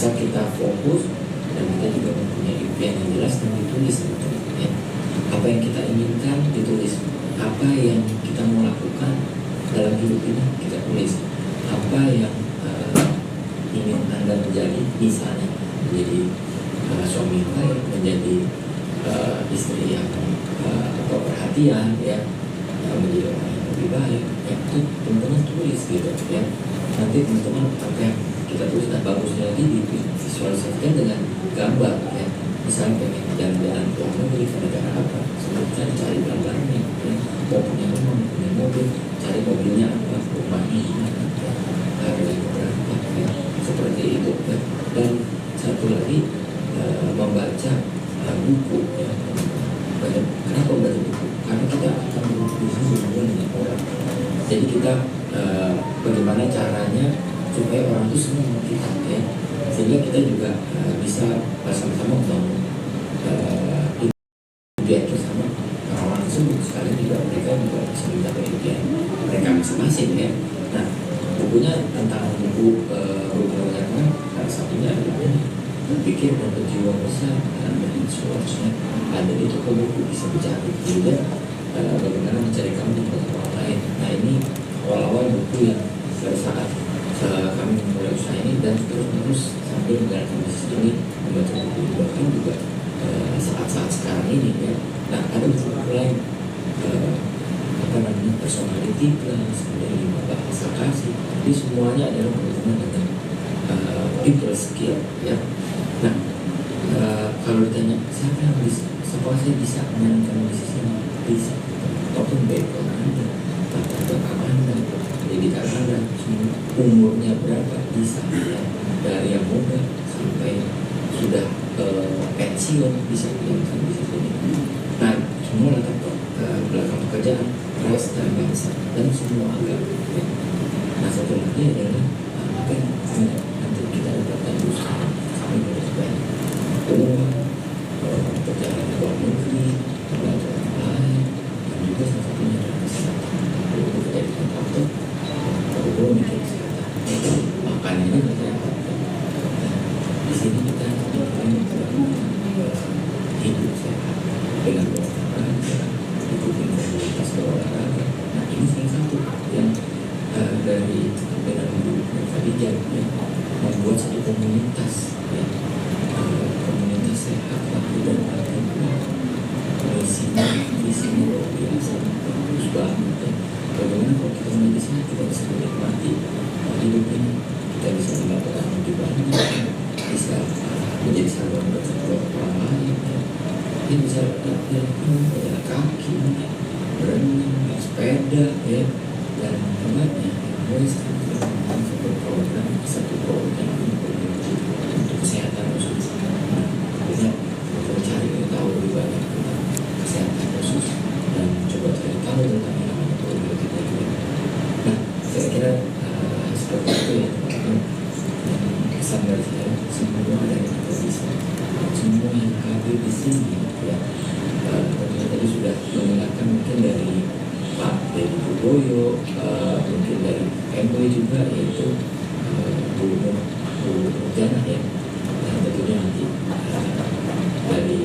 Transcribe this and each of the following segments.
asal kita fokus dan kita juga mempunyai impian yang jelas dan ditulis ya. Apa yang kita inginkan ditulis, apa yang kita mau lakukan dalam hidup ini kita tulis, apa yang ingin Anda menjadi, misalnya menjadi suami yang baik, menjadi istri yang perhatian ya, menjadi orang yang lebih baik ya, itu teman-teman tulis gitu ya. Nanti teman-teman apa yang kita tulis, dan bagusnya lagi divisualisasikan dengan gambar ya. Misalnya pengen jalan-jalan ke luar negeri ke negara apa, sebelumnya cari gambarnya ya. Mau punya rumah, mau punya mobil, cari mobilnya apa, rumahnya gimana ya, harganya berapa ya, seperti itu ya. Dan satu lagi membaca buku ya. Kenapa membaca buku? Karena kita akan berhubungan dengan orang. Jadi kita bagaimana caranya supaya orang itu senang sama kita ya, sehingga kita juga bisa bersama-sama membangun impian bersama orang tersebut, sekalian juga mereka juga bisa mencapai impian mereka masing-masing ya. Nah, bukunya tentang buku berhubungan salah satunya adalah ini, berpikir dan berjiwa besar dan seharusnya ada di toko buku bisa mencari juga bagaimana mencari kamu di tempat orang lain. Nah, ini awal-awal buku yang pada saat kami memulai usaha ini dan terus sambil menjalankan bisnis ini membaca buku, bahkan juga saat-saat sekarang ini ya. Nah, ada buku lain apa namanya personality plus, kemudian 5 bahasa kasih. Jadi semuanya adalah berhubungan dengan people skill ya. Nah, kalau ditanya siapa yang bisa, siapa saya bisa menjalankan bisnis ini, bisa. Apapun background Anda, latar belakang Anda, pendidikan Anda, umurnya berapa, bisa ya. Dari yang muda sampai sudah pensiun bisa menjalankan bisnis ini. Nah, semua latar belakang pekerjaan, ras dan bangsa dan semua agama ya. Nah, satu lagi adalah apa yang nanti kita dapatkan di usaha kami banyak uang, perjalanan ke luar negeri, belajar orang lain, dan juga salah satunya adalah kesehatan. Kalau kita di kantor, kalau mikir kesehatan, makanannya kita di sini kita hidup sehat dengan olahraga, ikutin komunitas berolahraga. Nah, ini salah satu yang dari dengan Khadijah ya, membuat satu komunitas ya, komunitas sehat laki dan perempuan. Isinya luar biasa, bagus banget ya. Bagaimana kalau kita menjadi sehat, kita bisa menikmati hidup ini, kita bisa mendapatkan lebih banyak, bisa menjadi sahabat buat orang lain ya. Kita bisa jalan kaki, berenang, naik sepeda ya, dan hebatnya satu program untuk kesehatan khusus. Kita mencari tahu lebih banyak tentang kesehatan khusus dan coba cari tahu tentang yang namanya program kita juga. Nah, saya kira seperti itu ya teman-teman. Pesan dari saya, semua ada yang kita bisa, semua yang hadir di sini ya. Tadi sudah mendengarkan mungkin dari Pak Deddy Budoyo, mungkin dari MW juga, yaitu Bu Nurjana ya, dan tentunya nanti dari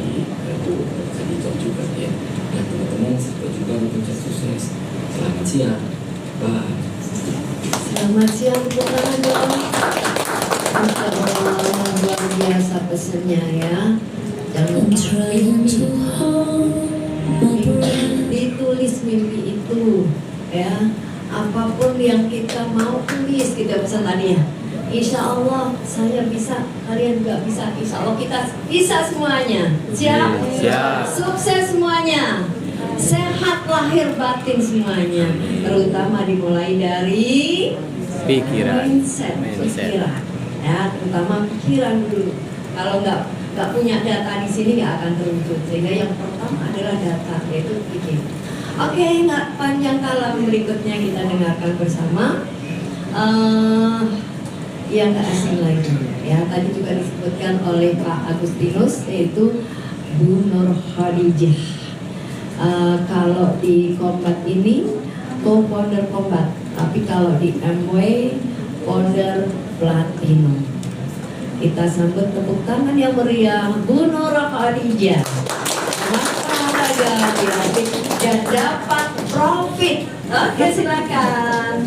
Bu Khadijah juga ya. Nah, teman-teman, sampai jumpa di puncak sukses. Selamat siang, bye. Selamat siang, tepuk tangan dong. Luar biasa pesannya ya. Jangan ditulis mimpi itu ya. Apapun yang kita mau tulis, kita pesan tadi ya. Insya Allah saya bisa, kalian juga bisa. Insya Allah kita bisa semuanya. Siap? Siap. Sukses semuanya. Sehat lahir batin semuanya. Terutama dimulai dari mindset. Pikiran. Ya, terutama pikiran dulu. Kalau nggak punya data di sini nggak akan terwujud. Sehingga yang pertama adalah data, yaitu pikiran. Oke, nggak panjang kalam, berikutnya kita dengarkan bersama yang nggak asing lagi. Ya, tadi juga disebutkan oleh Pak Agustinus, yaitu Bu Nur Khadijah. Kalau di Kombat ini co-founder Kombat, tapi kalau di MW founder Platinum. Kita sambut tepuk tangan yang meriah Bu Nora Khadijah. Maka dilatih dan dapat profit. Oke, silakan.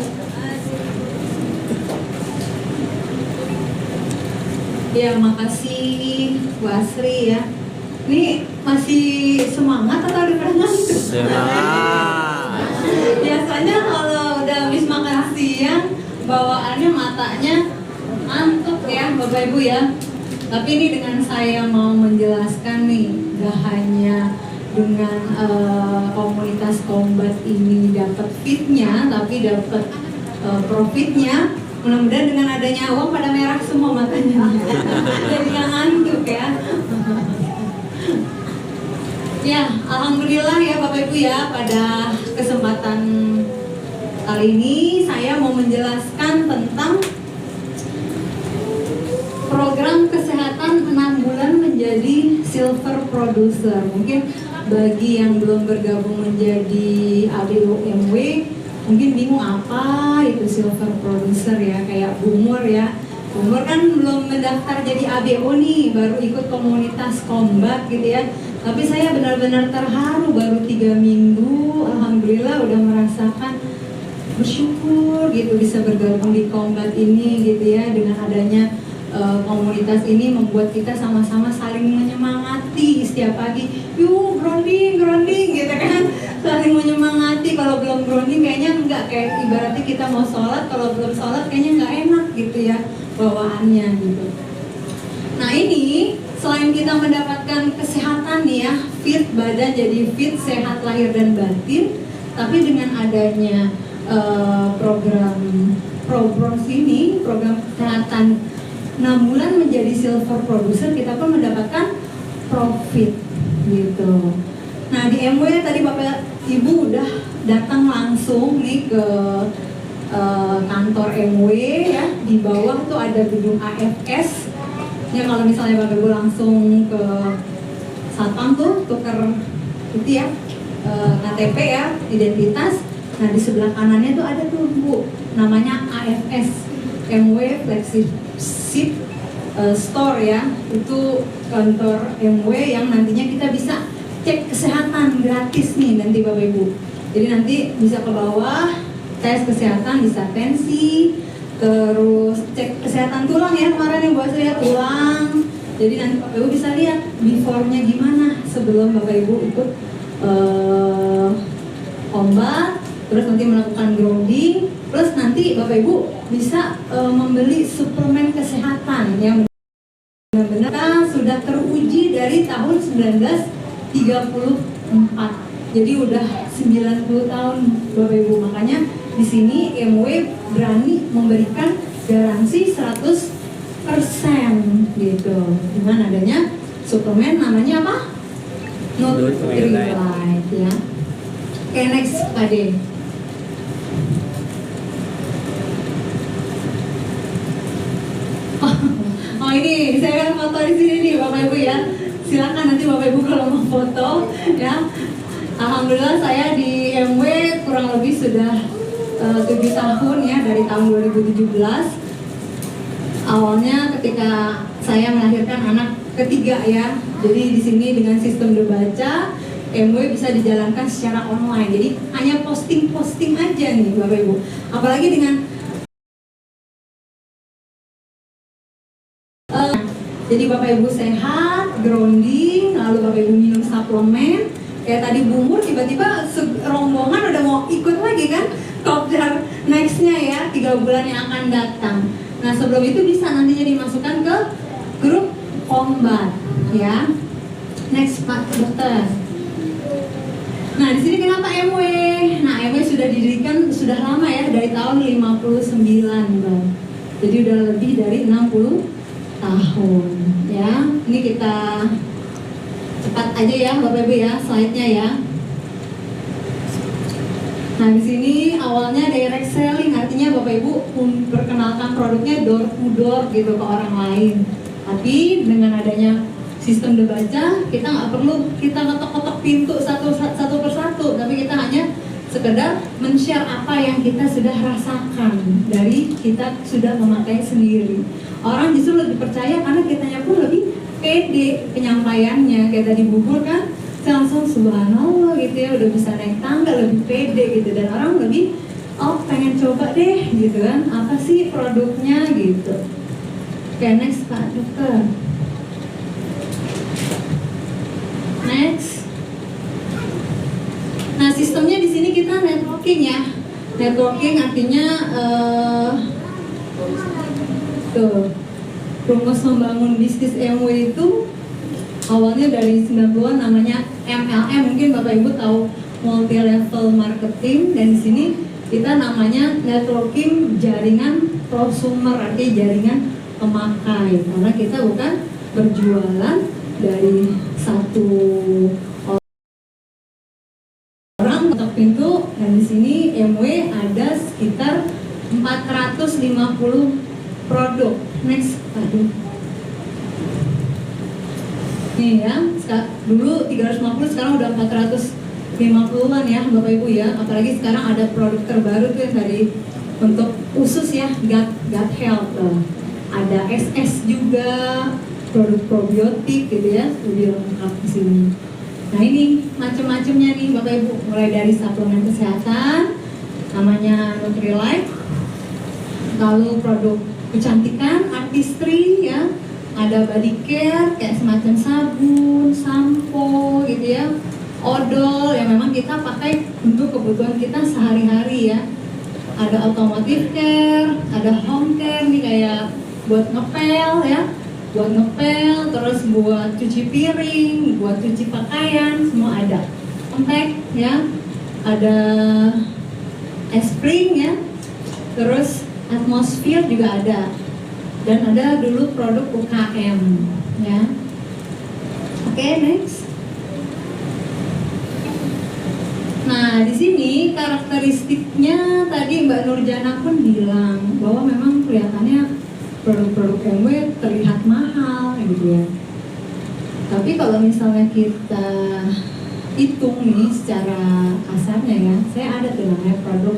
Ya, makasih Bu Asri ya. Ini masih semangat atau udah pernah ngantuk? Semangat. Biasanya kalau udah habis makan siang, bawaannya matanya ngantuk ya Bapak Ibu ya. Tapi ini dengan saya mau menjelaskan nih, gak hanya dengan komunitas Kombat ini dapat fitnya, tapi dapat profitnya. Mudah-mudahan dengan adanya uang pada merah semua matanya. Jadi gak ngantuk ya. Ya, alhamdulillah ya Bapak Ibu ya, pada kesempatan kali ini saya mau menjelaskan tentang program kesehatan 6 bulan menjadi silver producer. Mungkin bagi yang belum bergabung menjadi ABOMW mungkin bingung apa itu silver producer ya, kayak Bumur ya. Bumur kan belum mendaftar jadi ABO nih, baru ikut komunitas Kombat gitu ya. Tapi saya benar-benar terharu, baru 3 minggu, alhamdulillah udah merasakan bersyukur gitu bisa bergabung di Kombat ini gitu ya. Dengan adanya komunitas ini membuat kita sama-sama saling menyemangati setiap pagi. Yuk grounding gitu kan, saling menyemangati. Kalau belum grounding kayaknya enggak, kayak ibaratnya kita mau sholat, kalau belum sholat kayaknya nggak enak gitu ya bawaannya gitu. Nah ini selain kita mendapatkan kesehatan nih ya, fit badan jadi fit, sehat lahir dan batin, tapi dengan adanya program ini, program kesehatan 6 bulan menjadi silver producer, kita pun mendapatkan profit gitu. Nah di MW tadi Bapak Ibu udah datang langsung nih ke kantor MW ya. Di bawah tuh ada gedung AFS. Ya kalau misalnya Bapak Ibu langsung ke satpam tuh tukar itu ya, KTP ya, identitas. Nah di sebelah kanannya tuh ada tuh Bu, namanya AFS, MW Flagship Store ya. Itu kantor MW yang nantinya kita bisa cek kesehatan gratis nih nanti Bapak Ibu. Jadi nanti bisa ke bawah tes kesehatan, bisa tensi, terus cek kesehatan tulang ya, kemarin yang buat saya tulang. Jadi nanti Bapak Ibu bisa lihat before-nya gimana sebelum Bapak Ibu ikut Kombat, terus nanti melakukan grounding, plus nanti Bapak Ibu bisa membeli suplemen kesehatan yang benar-benar sudah teruji dari tahun 1934. Jadi udah 90 tahun Bapak Ibu. Makanya di sini MW berani memberikan garansi 100% gitu. Dengan adanya suplemen namanya apa? Nutrilite ya. Oke, next Ade. Oh ini saya akan foto di sini nih Bapak Ibu ya. Silakan nanti Bapak Ibu kalau mau foto ya. Alhamdulillah saya di MW kurang lebih sudah 7 tahun ya, dari tahun 2017. Awalnya ketika saya melahirkan anak ketiga ya. Jadi di sini dengan sistem Debaca, MW bisa dijalankan secara online. Jadi hanya posting-posting aja nih Bapak Ibu. Apalagi dengan jadi Bapak Ibu sehat, grounding, lalu Bapak Ibu minum suplemen. Kayak tadi Bumur tiba-tiba rombongan udah mau ikut lagi kan kopdar nextnya ya, 3 bulan yang akan datang. Nah sebelum itu bisa nantinya dimasukkan ke grup Kombat ya. Next Pak Dokter. Nah di sini kenapa MW? Nah MW sudah didirikan sudah lama ya, dari tahun 59 Bang. Jadi udah lebih dari 60 tahun ya. Ini kita cepat aja ya Bapak Ibu ya, slide-nya ya. Nah di sini awalnya direct selling, artinya Bapak Ibu memperkenalkan produknya door to door gitu ke orang lain. Tapi dengan adanya sistem Debaca, kita nggak perlu kita ketok-ketok pintu satu persatu, tapi kita hanya sekedar men-share apa yang kita sudah rasakan dari kita sudah memakai sendiri. Orang justru lebih percaya karena kitanya pun lebih pede penyampaiannya. Kayak tadi bubur kan, saya langsung subhanallah gitu ya, udah bisa naik tangga, lebih pede gitu. Dan orang lebih, oh pengen coba deh gitu kan, apa sih produknya gitu. Oke, next Pak Dokter. Next. Nah, sistemnya di sini kita networking ya. Networking artinya tuh rumus membangun bisnis MW itu awalnya dari 90-an namanya MLM, mungkin Bapak Ibu tahu, multi level marketing, dan di sini kita namanya networking jaringan prosumer, artinya jaringan pemakai, karena kita bukan berjualan dari satu orang untuk pintu. Dan di sini MW ada sekitar 450 produk. Next, aduh. Nih ya, dulu 350, sekarang udah 450-an ya Bapak Ibu ya. Apalagi sekarang ada produk terbaru tuh yang dari untuk khusus ya, gut health. Ada SS juga, produk probiotik gitu ya, lebih lengkap di sini. Nah ini macam-macamnya nih Bapak Ibu, mulai dari suplemen kesehatan namanya Nutrilite, lalu produk kecantikan, artistry ya, ada body care kayak semacam sabun, sampo gitu ya, odol yang memang kita pakai untuk kebutuhan kita sehari-hari ya. Ada automotive care, ada home care nih kayak buat ngepel ya, buat ngepel, terus buat cuci piring, buat cuci pakaian, semua ada. Kontak ya, ada espring ya, terus atmosfer juga ada, dan ada dulu produk UKM ya. Oke, next. Nah di sini karakteristiknya tadi Mbak Nurjana pun bilang bahwa memang kelihatannya produk-produk MW terlihat mahal gitu ya. Tapi kalau misalnya kita hitung nih secara kasarnya ya, saya ada tuh namanya produk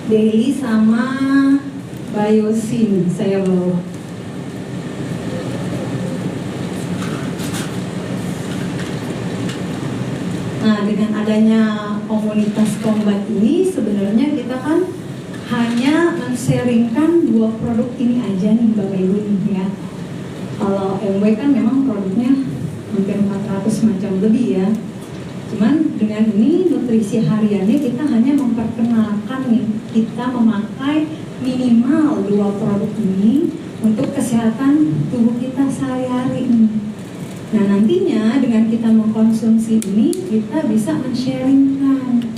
Daily sama Biosin saya bawa. Nah dengan adanya komunitas Kombat ini sebenarnya kita kan hanya men-sharingkan 2 produk ini aja nih Bapak Ibu nih ya. Kalau MW kan memang produknya hampir 400 macam lebih ya. Cuman dengan ini nutrisi hariannya kita hanya memperkenalkan nih, kita memakai minimal 2 produk ini untuk kesehatan tubuh kita sehari-hari ini. Nah nantinya dengan kita mengkonsumsi ini kita bisa men-sharingkan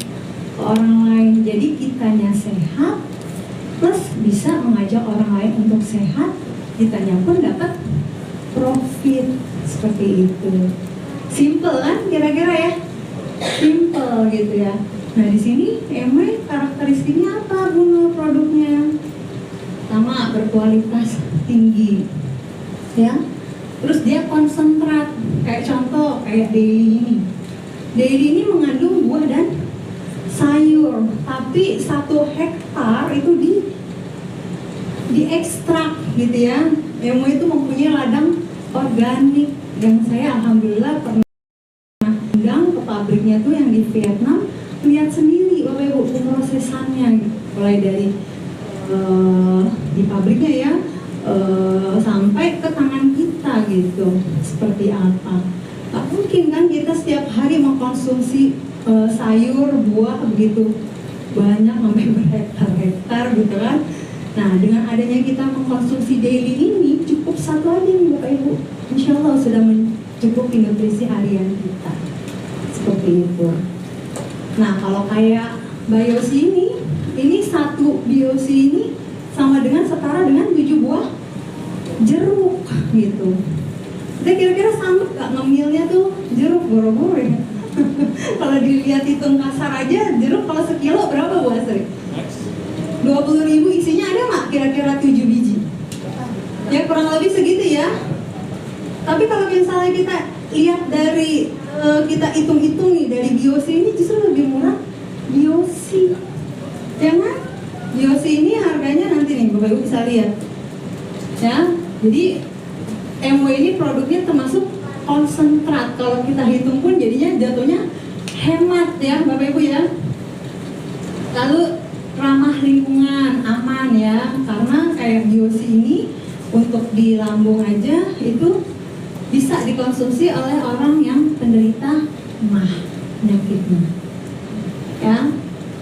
ke orang lain, jadi kitanya sehat plus bisa mengajak orang lain untuk sehat, kitanya pun dapat profit seperti itu. Simple kan kira-kira ya, simple gitu ya. Nah di sini MW karakteristiknya apa Bu produknya? Pertama berkualitas tinggi ya, terus dia konsentrat, kayak contoh kayak Daily ini. Daily ini mengandung buah dan sayur, tapi 1 hektar itu diekstrak gitu ya. MW itu mempunyai ladang organik yang saya alhamdulillah pernah undang ke pabriknya tuh yang di Vietnam, lihat sendiri Bapak Ibu pemrosesannya gitu. Mulai dari di pabriknya ya sampai ke tangan kita gitu, seperti apa. Tak mungkin kan kita setiap hari mengkonsumsi sayur, buah begitu banyak sampai berhektar-hektar gitu kan. Nah dengan adanya kita mengkonsumsi daily ini cukup 1 aja nih Bapak Ibu, insya Allah sudah mencukupi nutrisi harian kita seperti itu. Nah kalau kayak Biosi ini 1 Biosi ini sama dengan setara dengan 7 buah jeruk gitu. Kita kira-kira sama gak ngemilnya tuh jeruk boro-boro ya. Kalau dilihat hitung kasar aja, jeruk kalau sekilo berapa Bu Asri? 20.000 isinya ada nggak kira-kira 7 biji? Ya kurang lebih segitu ya. Tapi kalau misalnya kita lihat dari kita hitung-hitung nih dari Biosi ini justru lebih murah Biosi, ya kan? Biosi ini harganya nanti nih Bapak Ibu bisa lihat, ya. Jadi MW ini produknya termasuk konsentrat. Kalau kita hitung pun jadinya jatuhnya hemat ya Bapak Ibu ya. Lalu ramah lingkungan, aman ya, karena kayak Biosi ini untuk di lambung aja itu bisa dikonsumsi oleh orang yang penderita MAH penyakitnya, ya.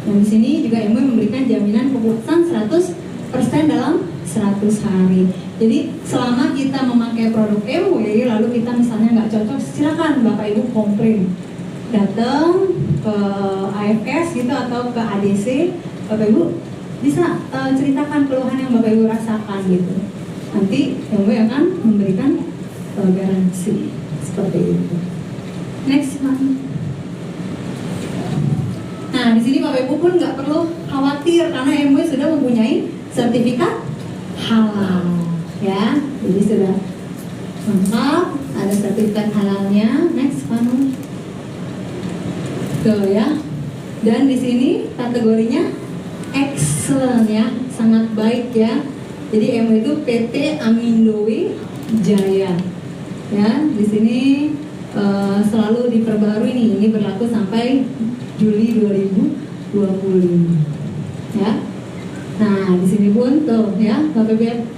Dan di sini juga MW memberikan jaminan kepuasan 100% dalam 100 hari. Jadi selama kita memakai produk MW lalu kita misalnya nggak cocok, silakan Bapak Ibu komplain, datang ke AFS gitu atau ke ADC, Bapak Ibu bisa ceritakan keluhan yang Bapak Ibu rasakan gitu. Nanti MW akan memberikan garansi seperti itu. Next one. Nah di sini Bapak Ibu pun nggak perlu khawatir karena MW sudah mempunyai sertifikat halal, ya. Jadi sudah lengkap, ada sertifikat halalnya. Next one. Tuh ya. Dan di sini kategorinya excellent ya, sangat baik ya. Jadi MW itu PT Amindowi Jaya. Ya, di sini selalu diperbarui nih. Ini berlaku sampai Juli 2025. Ya. Nah, di sini pun tuh ya, Bapak Ibu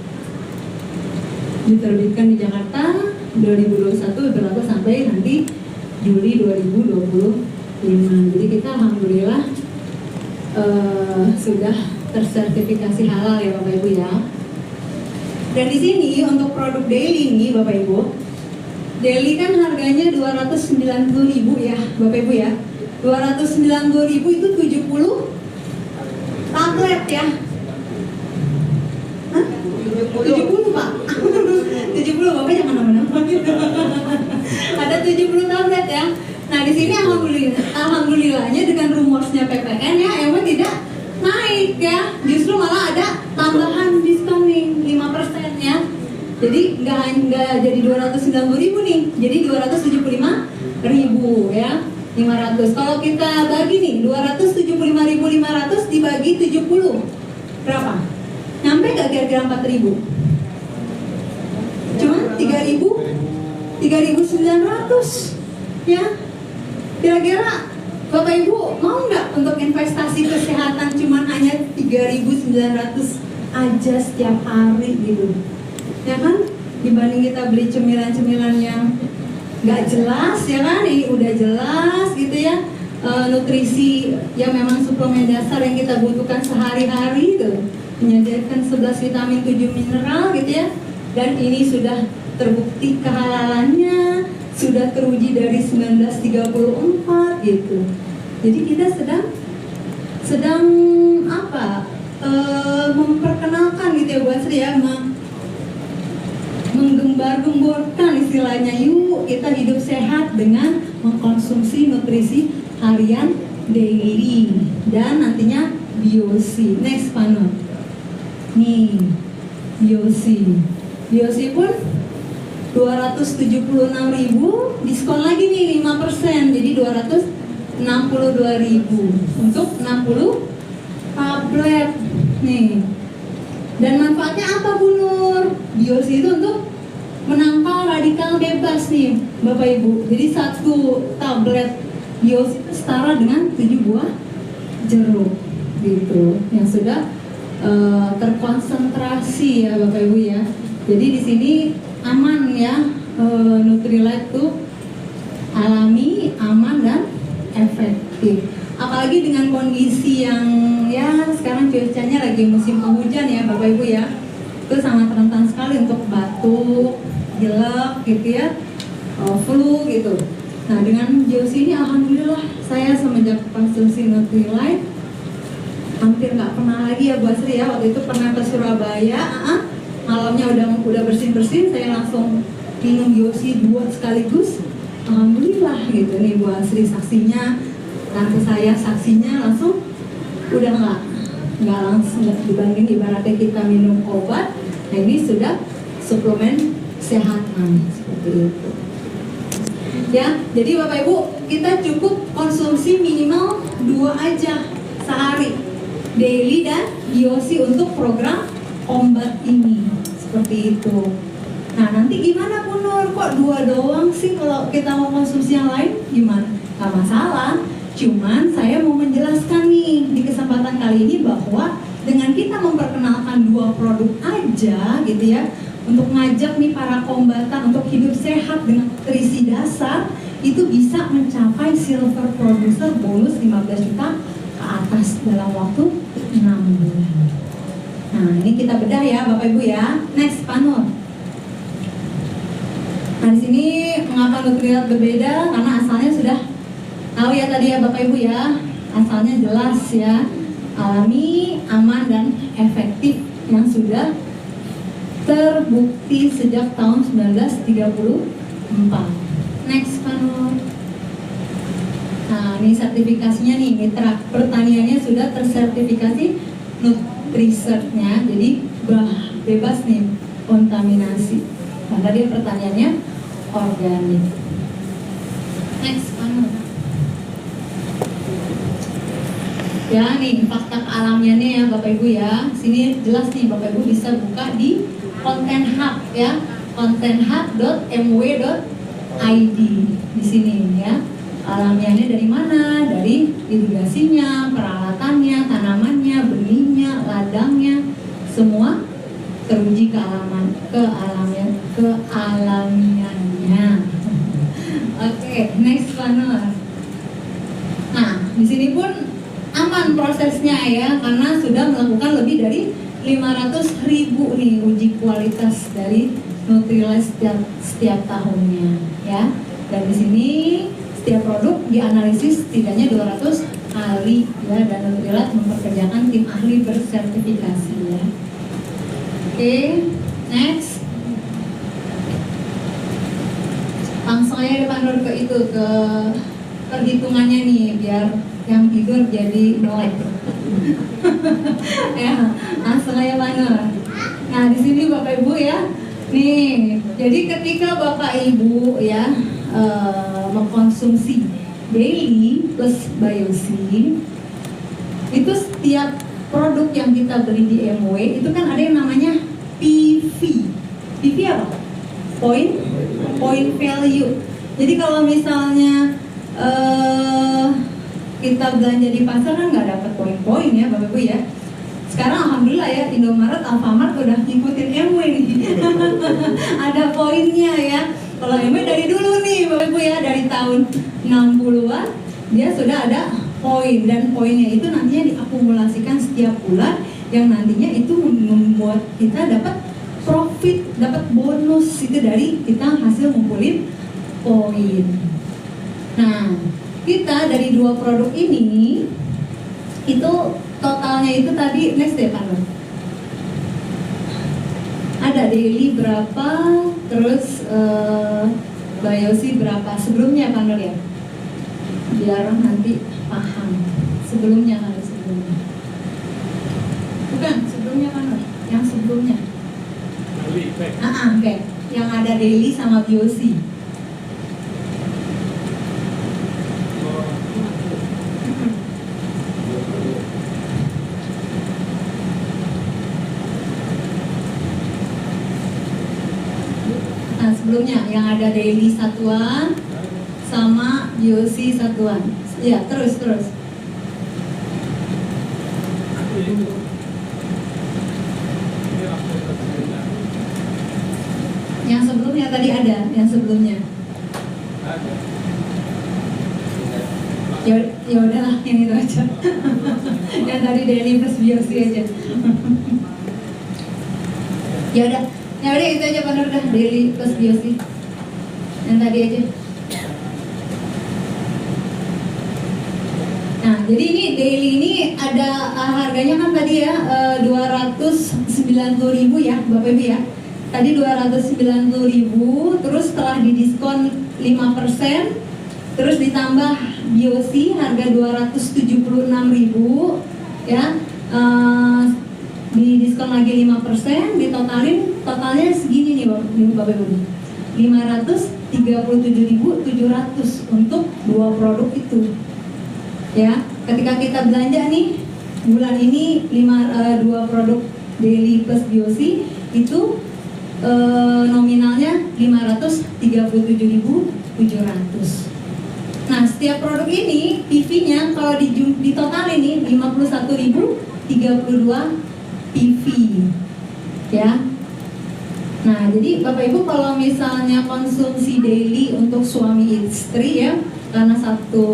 diterbitkan di Jakarta 2021, berlaku sampai nanti Juli 2025. Jadi kita alhamdulillah sudah tersertifikasi halal ya Bapak Ibu ya. Dan di sini untuk produk daily nih Bapak Ibu, daily kan harganya 290.000 ya Bapak Ibu ya. 290.000 itu 70 tablet ya. Hah? 70 Pak. 70 Bapak jangan nama-nama. Ada 70 tablet ya. Nah di sini alhamdulillahnya dengan rumusnya PPN ya, MW tidak naik ya, justru malah ada tambahan diskon nih 5% ya. Jadi nggak jadi 290.000 nih, jadi 275.000 ya, 500. Kalau kita bagi nih 275.500 dibagi 70 berapa? Nyampe nggak kira-kira 4.000? Cuma 3.900 ya. Kira-kira Bapak Ibu mau nggak untuk investasi kesehatan cuman hanya 3.900 aja setiap hari gitu, ya kan? Dibanding kita beli cemilan-cemilan yang nggak jelas ya kan, ini udah jelas gitu ya, nutrisi yang memang suplemen dasar yang kita butuhkan sehari-hari itu menyediakan 11 vitamin 7 mineral gitu ya, dan ini sudah terbukti kehalalannya, sudah teruji dari 1934 gitu. Jadi kita sedang apa? Memperkenalkan gitu ya buat Sri ya, menggembar-gemborkan istilahnya, yuk kita hidup sehat dengan mengkonsumsi nutrisi harian daily dan nantinya Biosi. Next panel. Nih, Biosi pun 276.000, diskon lagi nih 5%, jadi 262.000 untuk 60 tablet nih. Dan manfaatnya apa Bu Nur? Biosi itu untuk menangkal radikal bebas nih Bapak Ibu. Jadi satu tablet Biosi itu setara dengan 7 buah jeruk gitu, yang sudah terkonsentrasi ya Bapak Ibu ya. Jadi di sini aman ya, Nutrilite tuh alami, aman dan efektif. Apalagi dengan kondisi yang ya sekarang cuacanya lagi musim penghujan ya Bapak Ibu ya, itu sangat rentan sekali untuk batuk, pilek gitu ya, flu gitu. Nah dengan Biosi ini alhamdulillah saya semenjak konsumsi Nutrilite hampir nggak pernah lagi ya Bu Asri ya. Waktu itu pernah ke Surabaya, malamnya udah bersin, saya langsung minum Biosi 2 sekaligus. Alhamdulillah gitu nih Bu Asri saksinya, tante saya saksinya, langsung udah nggak langsung dibanding ibaratnya kita minum obat. Nah ini sudah suplemen kesehatan seperti itu. Ya, jadi Bapak Ibu, kita cukup konsumsi minimal 2 aja sehari, daily dan BOC untuk program Kombat ini. Seperti itu. Nah, nanti gimana Bu Nur? Kok 2 doang sih kalau kita mau konsumsi yang lain? Gimana? Gak masalah. Cuman saya mau menjelaskan nih di kesempatan kali ini bahwa dengan kita memperkenalkan 2 produk aja gitu ya, untuk ngajak nih para kombatan untuk hidup sehat dengan nutrisi dasar, itu bisa mencapai silver producer bonus 15 juta ke atas dalam waktu 6 bulan. Nah, ini kita bedah ya Bapak Ibu ya. Next, Pak Nur. Nah, di sini mengapa Nutrilat berbeda? Karena asalnya sudah tahu ya tadi ya Bapak Ibu ya. Asalnya jelas ya. Alami, aman, dan efektif yang sudah terbukti sejak tahun 1934. Next, Pak Nur. Nah, ini sertifikasinya nih, mitra pertaniannya sudah tersertifikasi Nutresearch-nya, jadi bebas nih kontaminasi karena dia pertaniannya organik. Next, Pak Nur. Ya nih fakta kealamiannya ya Bapak Ibu ya. Sini jelas nih Bapak Ibu bisa buka di Konten Hub ya, kontenhub.mw.id di sini ya. Alamiannya dari mana? Dari irigasinya, peralatannya, tanamannya, benihnya, ladangnya, semua teruji kealamiannya. Oke, next Pak Nur. Nah, di sini pun aman prosesnya ya, karena sudah melakukan lebih dari 500.000 nih uji kualitas dari Nutrilat setiap tahunnya ya. Dan di sini setiap produk dianalisis setidaknya 200 kali ya, dan Nutrilat memperkerjakan tim ahli bersertifikasi ya. Oke, next. Langsung aja Pak Nur ke itu, ke perhitungannya nih biar yang tidur jadi melek. Ya, langsung aja Pak Nur. Nah, di sini Bapak Ibu ya. Nih, jadi ketika Bapak Ibu ya mengkonsumsi daily plus biosin, itu setiap produk yang kita beli di MW itu kan ada yang namanya PV. PV apa? Point value. Jadi kalau misalnya kita belanja di pasar kan nggak dapat poin-poin ya Bapak Ibu ya. Sekarang alhamdulillah ya Indomaret, Alfamart udah ngikutin MW nih. Ada poinnya ya. Kalau MW dari dulu nih Bapak Ibu ya, dari tahun 60-an dia sudah ada poin, dan poinnya itu nantinya diakumulasikan setiap bulan yang nantinya itu membuat kita dapat profit, dapat bonus itu dari kita hasil ngumpulin poin. Nah, kita dari 2 produk ini itu totalnya itu tadi next deh Pak Nur. Ada daily berapa, terus biosi berapa sebelumnya Pak Nur ya, biar nanti paham. Sebelumnya kali sebelumnya. Bukan sebelumnya Pak Nur, yang sebelumnya. Oke. Yang ada daily sama biosi. Nah, sebelumnya yang ada daily satuan sama biosi satuan. Ya, terus. Yang sebelumnya tadi ada, yang sebelumnya. Ya udahlah, yang itu aja. Yang tadi daily plus biosi aja. Ya udah itu aja Pak Nur, dah daily plus biosi. Yang tadi aja. Nah, jadi ini daily ini ada harganya kan tadi ya 290.000 ya Bapak Ibu ya. Tadi 290.000, terus setelah didiskon 5%, terus ditambah biosi harga 276.000 ya. Didiskon lagi 5%, totalnya segini nih Bapak Ibu. 530.000 37.700 untuk 2 produk itu. Ya, ketika kita belanja nih bulan ini 2 produk daily plus BOC itu nominalnya 537.700. Nah, setiap produk ini PV-nya kalau di total ini 51.032 PV. Ya. Nah, jadi Bapak Ibu kalau misalnya konsumsi daily untuk suami istri ya, karena satu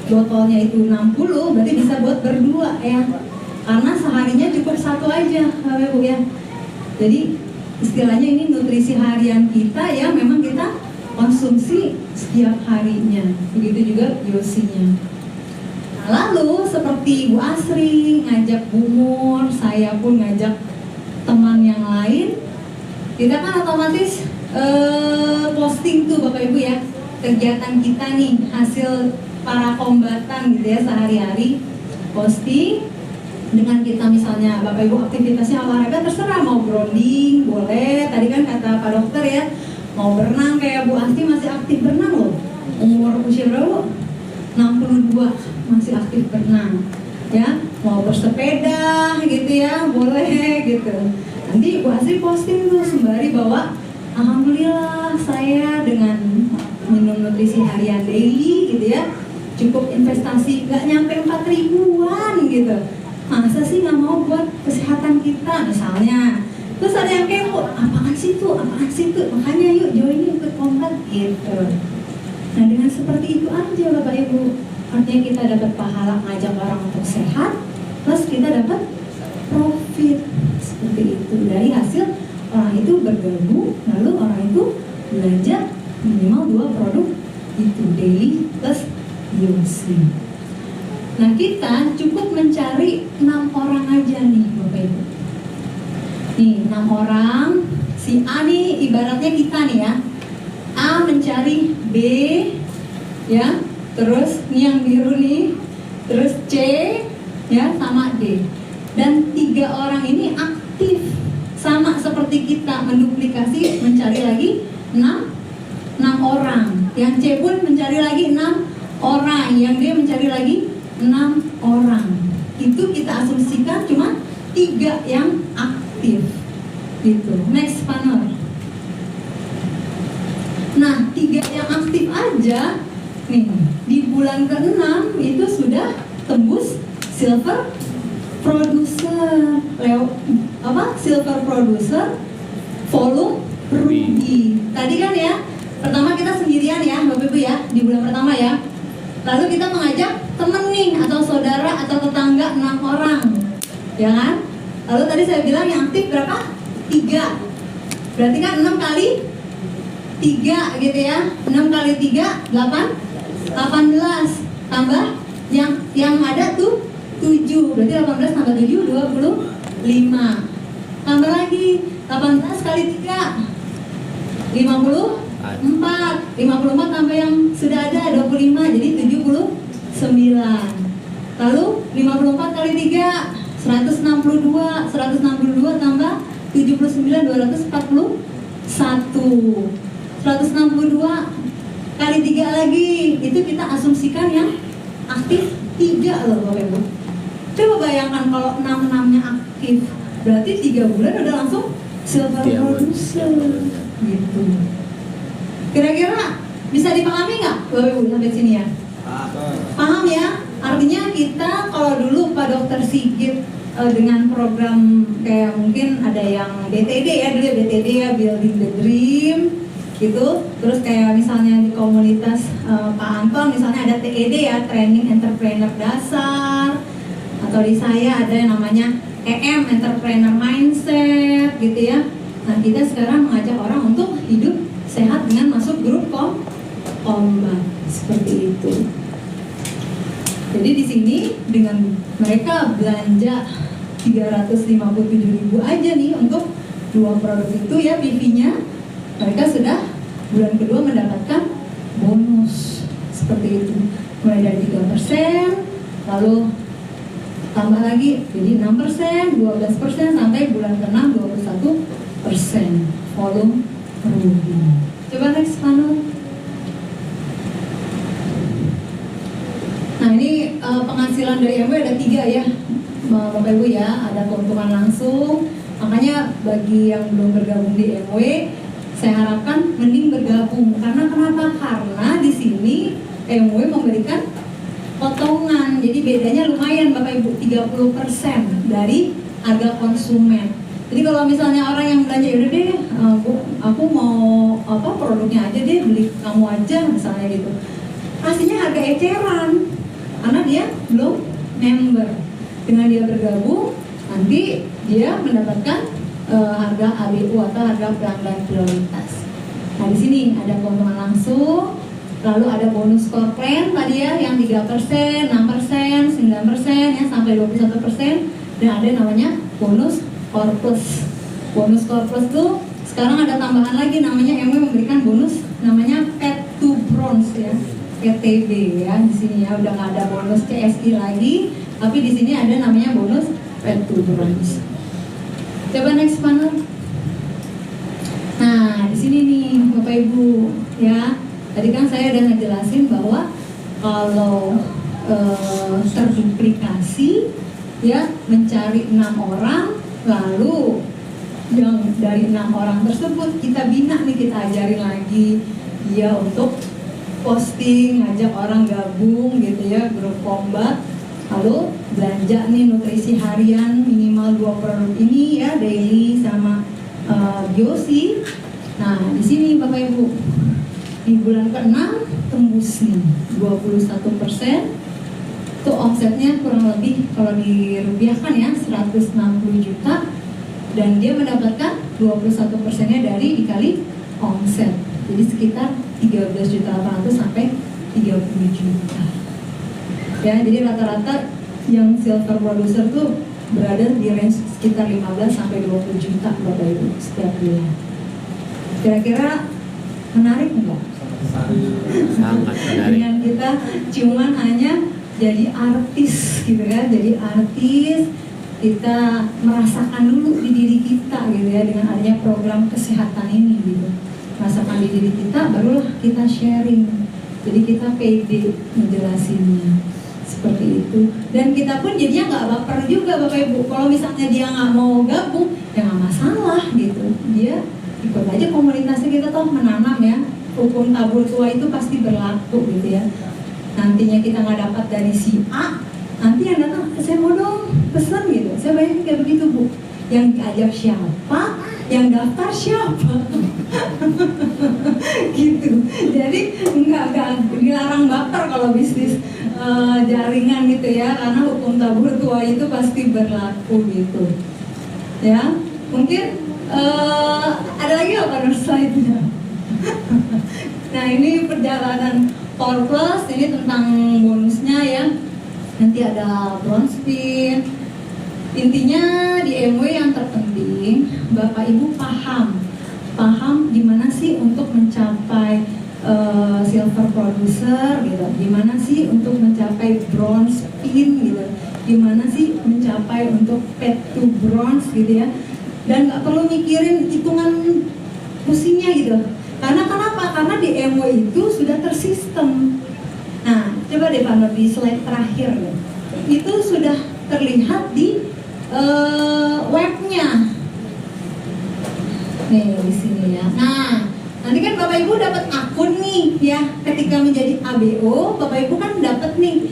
botolnya itu 60, berarti bisa buat berdua ya. Karena seharinya cukup 1 aja Bapak Ibu ya. Jadi istilahnya ini nutrisi harian kita ya, memang kita konsumsi setiap harinya. Begitu juga BOC-nya. Lalu seperti Bu Asri ngajak Bu Mur, saya pun ngajak teman yang lain, kita kan otomatis posting tuh Bapak Ibu ya, kegiatan kita nih, hasil para kombatan gitu ya sehari-hari, posting dengan kita misalnya Bapak Ibu aktivitasnya olahraga terserah, mau grounding boleh, tadi kan kata Pak Dokter ya, mau berenang kayak Bu Asti masih aktif berenang loh, umur usia berapa? 62 masih aktif berenang ya, mau bersepeda gitu ya boleh gitu. Nanti Bu Asri posting tuh sembari bawa, alhamdulillah saya dengan minum nutrisi harian daily gitu ya, cukup investasi gak nyampe 4 ribuan gitu, masa sih gak mau buat kesehatan kita misalnya. Terus ada yang kayak, apaan sih tuh, makanya yuk join ikut kombat gitu. Nah dengan seperti itu aja Bapak Ibu, artinya kita dapat pahala ngajak orang untuk sehat, plus kita dapat profit seperti itu dari hasil orang itu bergabung, lalu orang itu belanja minimal 2 produk itu daily plus BOC. Nah kita cukup mencari 6 orang aja nih Bapak Ibu. Nih 6 orang, si A nih ibaratnya kita nih ya, A mencari B ya, terus ini yang biru nih, terus C ya sama D. Dan 3 orang ini aktif sama seperti kita menduplikasi mencari lagi 6 orang. Yang C pun mencari lagi 6 orang, yang D mencari lagi 6 orang. Itu kita asumsikan cuma 3 yang aktif gitu. Next panel. Nah 3 yang aktif aja nih di bulan ke-6 itu sudah tembus silver producer, silver producer volume ruby. Tadi kan ya, pertama kita sendirian ya Bapak Ibu ya, di bulan pertama ya. Lalu kita mengajak temen nih atau saudara atau tetangga 6 orang, ya kan? Lalu tadi saya bilang yang aktif berapa? 3. Berarti kan 6 kali 3 gitu ya. 6 kali 3 18 tambah yang ada tuh 7, berarti 18 tambah 7 25. Tambah lagi 18 kali 3 54 tambah yang sudah ada 25, jadi 79. Lalu 54 kali 3 162 tambah 79 241. 162 kali 3 lagi, itu kita asumsikan yang aktif 3 loh Bapak Ibu. Coba bayangkan kalau 6-6-nya aktif, berarti 3 bulan udah langsung silver producer gitu. Kira-kira bisa dipahami nggak Bapak Ibu sampai sini ya? Paham ya? Artinya kita kalau dulu Pak Dokter Sigit dengan program kayak mungkin ada yang BTD ya, dulu BTD ya, Building the Dream gitu. Terus kayak misalnya di komunitas Pak Anton misalnya ada TED ya, Training Entrepreneur Dasar, atau di saya ada yang namanya EM, Entrepreneur Mindset gitu ya. Nah kita sekarang mengajak orang untuk hidup sehat dengan masuk grup kombat seperti itu. Jadi di sini dengan mereka belanja 357.000 aja nih untuk 2 produk itu ya PV-nya, mereka sudah bulan kedua mendapatkan bonus seperti itu, mulai dari 3%, lalu tambah lagi jadi 6%, 12% sampai bulan ke-6 21% volume rugi. Coba next panel. Nah ini penghasilan dari MW ada 3 ya Bapak Ibu ya, ada keuntungan langsung. Makanya bagi yang belum bergabung di MW, saya harapkan mending bergabung. Karena kenapa? Karena di sini MW memberikan potongan. Jadi bedanya lumayan Bapak Ibu, 30% dari harga konsumen. Jadi kalau misalnya orang yang belanja, yaudah deh, aku mau produknya aja deh, beli kamu aja misalnya gitu. Pastinya harga eceran karena dia belum member. Dengan dia bergabung, nanti dia mendapatkan harga ABU atau harga pelanggan prioritas. Nah di sini ada keuntungan langsung, lalu ada bonus core plan tadi ya yang 3%, 6%, 9% ya sampai 21%, dan ada namanya bonus core plus. Bonus core plus tuh sekarang ada tambahan lagi namanya MW memberikan bonus namanya Pet to Bronze ya, PTB ya di sini ya, udah nggak ada bonus CSI lagi, tapi di sini ada namanya bonus Pet to Bronze. Coba next panel. Nah, di sini nih Bapak Ibu ya. Tadi kan saya udah ngejelasin bahwa kalau terduplikasi ya mencari 6 orang, lalu yang dari 6 orang tersebut kita bina nih, kita ajarin lagi dia untuk posting, ngajak orang gabung gitu ya, grup combat. Lalu belanja nih nutrisi harian minimal 2 produk ini ya, daily sama biosi. Nah di sini Bapak Ibu di bulan ke-6 tembus nih 21%. Itu omsetnya kurang lebih kalau dirupiahkan ya 160 juta, dan dia mendapatkan 21%-nya dari dikali omset. Jadi sekitar 13.800.000 sampai 30 juta. Ya, jadi rata-rata yang silver producer tuh berada di range sekitar 15 sampai 20 juta Bapak Ibu setiap bulan. Kira-kira menarik enggak? Sangat menarik. Dengan kita cuman hanya jadi artis gitu kan, jadi artis, kita merasakan dulu di diri kita gitu ya dengan adanya program kesehatan ini gitu. Merasakan di diri kita, barulah kita sharing. Jadi kita pede menjelasinnya. Seperti itu, dan kita pun jadinya nggak baper juga Bapak Ibu. Kalau misalnya dia nggak mau gabung, ya nggak masalah gitu, dia ikut aja komunitasnya, kita toh menanam ya, hukum tabur tua itu pasti berlaku gitu ya. Nantinya kita nggak dapat dari si A, nanti yang datang, saya mau dong pesan gitu, saya bayangin kayak begitu Bu. Yang diajak siapa, yang daftar siapa gitu. Jadi nggak dilarang baper kalau bisnis jaringan gitu ya, karena hukum tabur tua itu pasti berlaku gitu ya. Mungkin ada lagi apa slide-nya? Nah ini perjalanan Core Plus, ini tentang bonusnya ya. Nanti ada bronze pin. Intinya di MW yang terpenting Bapak Ibu paham gimana sih untuk mencapai silver producer gitu, gimana sih untuk mencapai bronze pin gitu, gimana sih mencapai untuk pet to bronze gitu ya. Dan nggak perlu mikirin hitungan pusingnya gitu. Karena kenapa? Karena di MW itu sudah tersistem. Nah, coba deh Pak Nur di slide terakhir ya. Itu sudah terlihat di webnya. Nih di sini ya. Nah, nanti kan Bapak Ibu dapat akun nih ya. Ketika menjadi ABO, Bapak Ibu kan dapat nih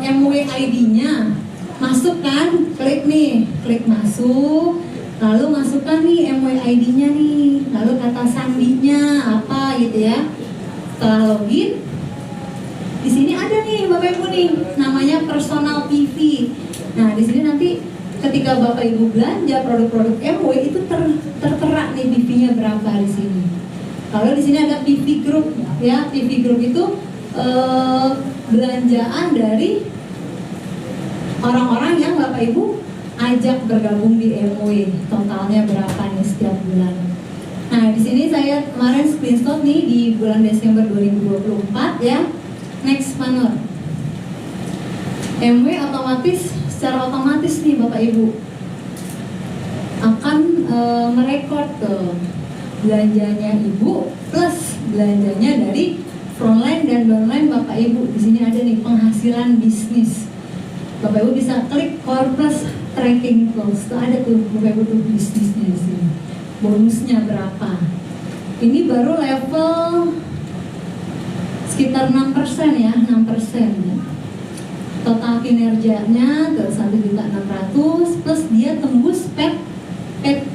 MW ID-nya. Masuk kan, klik nih, klik masuk. Lalu masukkan nih MW ID-nya nih. Lalu kata sandinya apa gitu ya. Setelah login, di sini ada nih Bapak Ibu nih, namanya personal PV. Nah, di sini nanti ketika Bapak Ibu belanja produk-produk MW itu tertera nih PV-nya berapa di sini. Kalau di sini ada PV group ya, PV group itu belanjaan dari orang-orang yang Bapak Ibu ajak bergabung di MW, totalnya berapa nih setiap bulan. Nah, di sini saya kemarin screenshot nih di bulan Desember 2024 ya. Next panel. MW secara otomatis nih Bapak Ibu akan merekod tuh belanjanya ibu plus belanjanya dari frontline dan downline Bapak Ibu. Di sini ada nih penghasilan bisnis. Bapak Ibu bisa klik Core Plus Tracking Tools. Tuh ada tuh Bapak Ibu tuh bisnisnya di sini. Bonusnya berapa? Ini baru level sekitar 6% ya, 6%. Total kinerjanya ke 1.600.000 plus dia tembus pet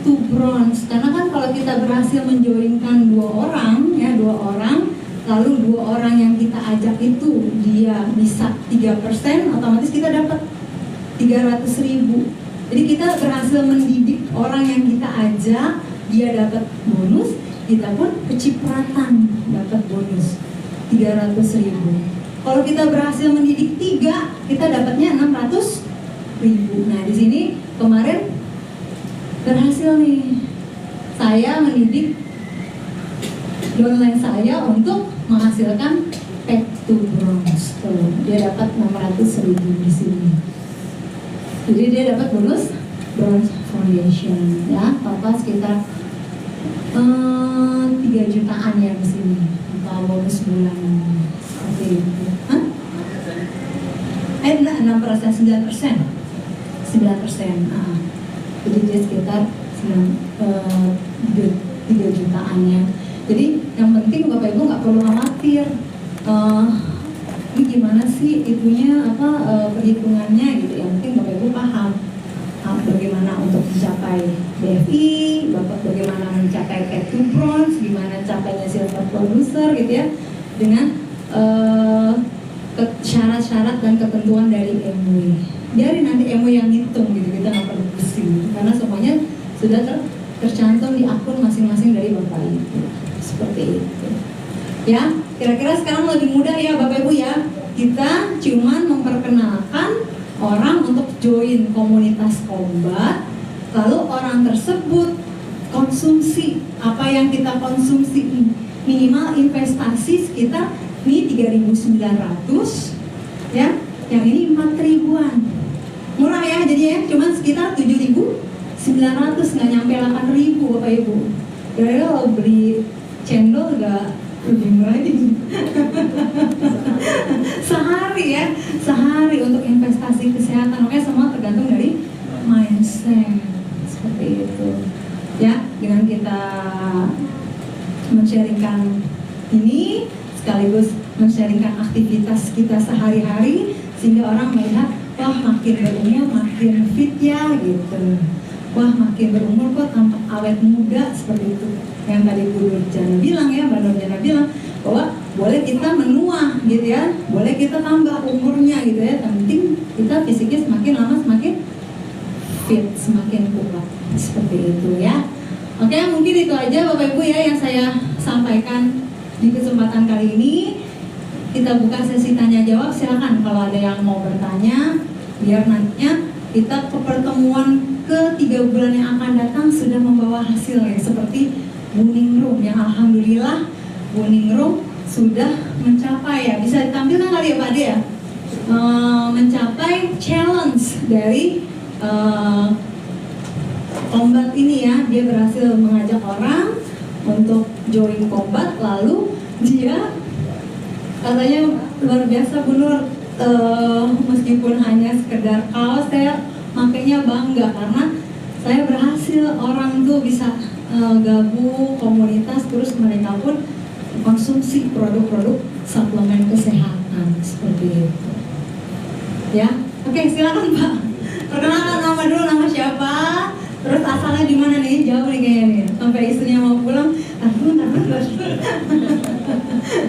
to bronze. Karena kan kalau kita berhasil menjoinkan 2 orang ya, 2 orang, lalu 2 orang yang kita ajak itu dia bisa 3%, otomatis kita dapat 300.000. Jadi kita berhasil mendidik orang yang kita ajak, dia dapat bonus, kita pun kecipratan dapat bonus 300.000. Kalau kita berhasil mendidik 3, kita dapatnya 600.000. Nah di sini kemarin berhasil nih, saya mendidik downline saya untuk menghasilkan pet to bronze. Tuh, dia dapat 600.000 di sini. Jadi dia dapat bonus bronze foundation ya, total sekitar 3 jutaan ya di sini untuk bonus bulanan. Seperti itu. Hah? 6%, 9%. Jadi dia sekitar 3 jutaan ya. Jadi yang penting Bapak Ibu nggak perlu khawatir. Ini gimana sih itunya perhitungannya gitu. Yang penting Bapak Ibu paham bagaimana untuk mencapai BFI, bagaimana mencapai pet to bronze, gimana capainya silver producer gitu ya, dengan syarat-syarat dan ketentuan dari MUI. Biarin nanti MUI yang ngitung gitu, kita nggak perlu pusing karena semuanya sudah tercantum di akun masing-masing dari Bapak Ibu. Seperti itu. Ya, kira-kira sekarang lebih mudah ya Bapak Ibu ya. Kita cuman memperkenalkan orang untuk join komunitas Kombat, lalu orang tersebut konsumsi apa yang kita konsumsi, minimal investasi sekitar ini 3.900 ya, yang ini 4.000-an, murah ya jadinya, cuman sekitar 7.900, nggak nyampe 8.000 Bapak Ibu. Kira-kira kalau beli cendol nggak lebih murah lagi. sehari untuk investasi kesehatan. Oke, semua tergantung dari mindset seperti itu ya. Dengan kita men-sharingkan ini sekaligus men-sharingkan aktivitas kita sehari-hari, sehingga orang melihat wah makin berumur makin fit ya gitu, wah makin berumur kok tampak awet muda seperti itu. Yang tadi Bu Nurjana bilang ya, Mbak Nurjana bilang bahwa boleh kita menua gitu ya, boleh kita tambah umurnya gitu ya, yang penting kita fisiknya semakin lama semakin fit, semakin kuat seperti itu ya. Oke, mungkin itu aja Bapak Ibu ya yang saya sampaikan di kesempatan kali ini. Kita buka sesi tanya jawab, silakan kalau ada yang mau bertanya, biar nantinya kita ke pertemuan ke 3 bulan yang akan datang sudah membawa hasil ya, seperti Winning Room yang alhamdulillah Winning Room sudah mencapai ya, bisa ditampilkan kali ya Pak Ade ya, mencapai challenge dari Kombat ini ya. Dia berhasil mengajak orang untuk join Kombat, lalu dia katanya luar biasa Bu Nur, meskipun hanya sekedar kaos, saya makanya bangga karena saya berhasil orang tuh bisa gabung komunitas, terus mereka pun konsumsi produk-produk suplemen kesehatan seperti itu ya. Oke, silakan Pak, perkenalkan nama dulu, nama siapa, terus asalnya di mana nih, jauh nih kayaknya nih, sampai istrinya mau pulang.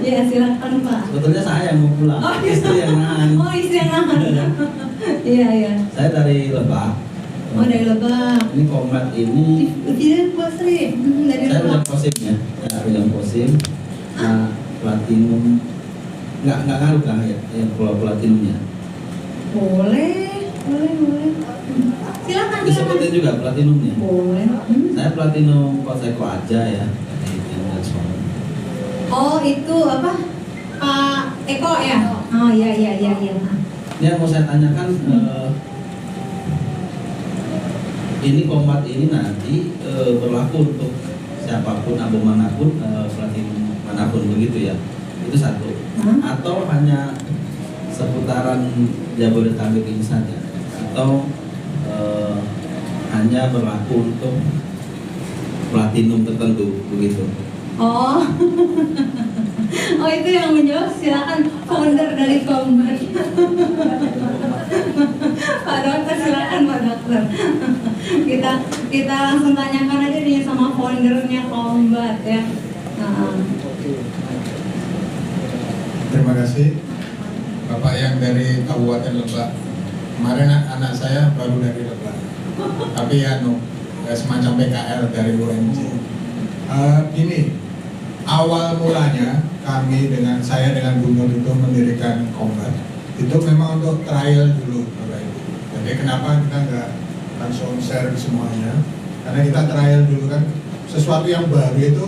Ya silakan Pak. Sebetulnya saya yang mau pulang, istri yang nahan. Oh, istri yang nahan. Iya iya. Saya dari Lebak. Oh, dari Lebak. Ini Kombat ini. Tidak buat Sri. Dari Saya Lebak. bilang posim ya, bilang posim. Nah, platinum nggak ngaruh kan ya, kalau platinumnya. Boleh. Silakan. Disebutin juga platinumnya. Boleh. Saya platinum Koseko aja ya. Oh, itu apa? Pak Eko ya? Oh iya. Ini yang mau saya tanyakan, ini Kombat ini nanti berlaku untuk siapapun, album manapun, platinum manapun begitu ya. Itu satu. Atau hanya seputaran Jabodetabek ini saja, atau hanya berlaku untuk platinum tertentu begitu. Oh, oh itu yang menjawab, silakan founder dari Combat. Pak Dokter, silakan Pak Dokter. Kita langsung tanyakan aja nih sama foundernya Combat ya. Terima kasih Bapak yang dari Kabupaten Lebak. Kemarin anak saya baru dari Lebak, tapi semacam PKL dari UNJ. Ini awal mulanya saya dengan Bu Nur itu mendirikan Combat itu memang untuk trial dulu Bapak Ibu. Jadi kenapa kita nggak langsung share semuanya? Karena kita trial dulu kan, sesuatu yang baru itu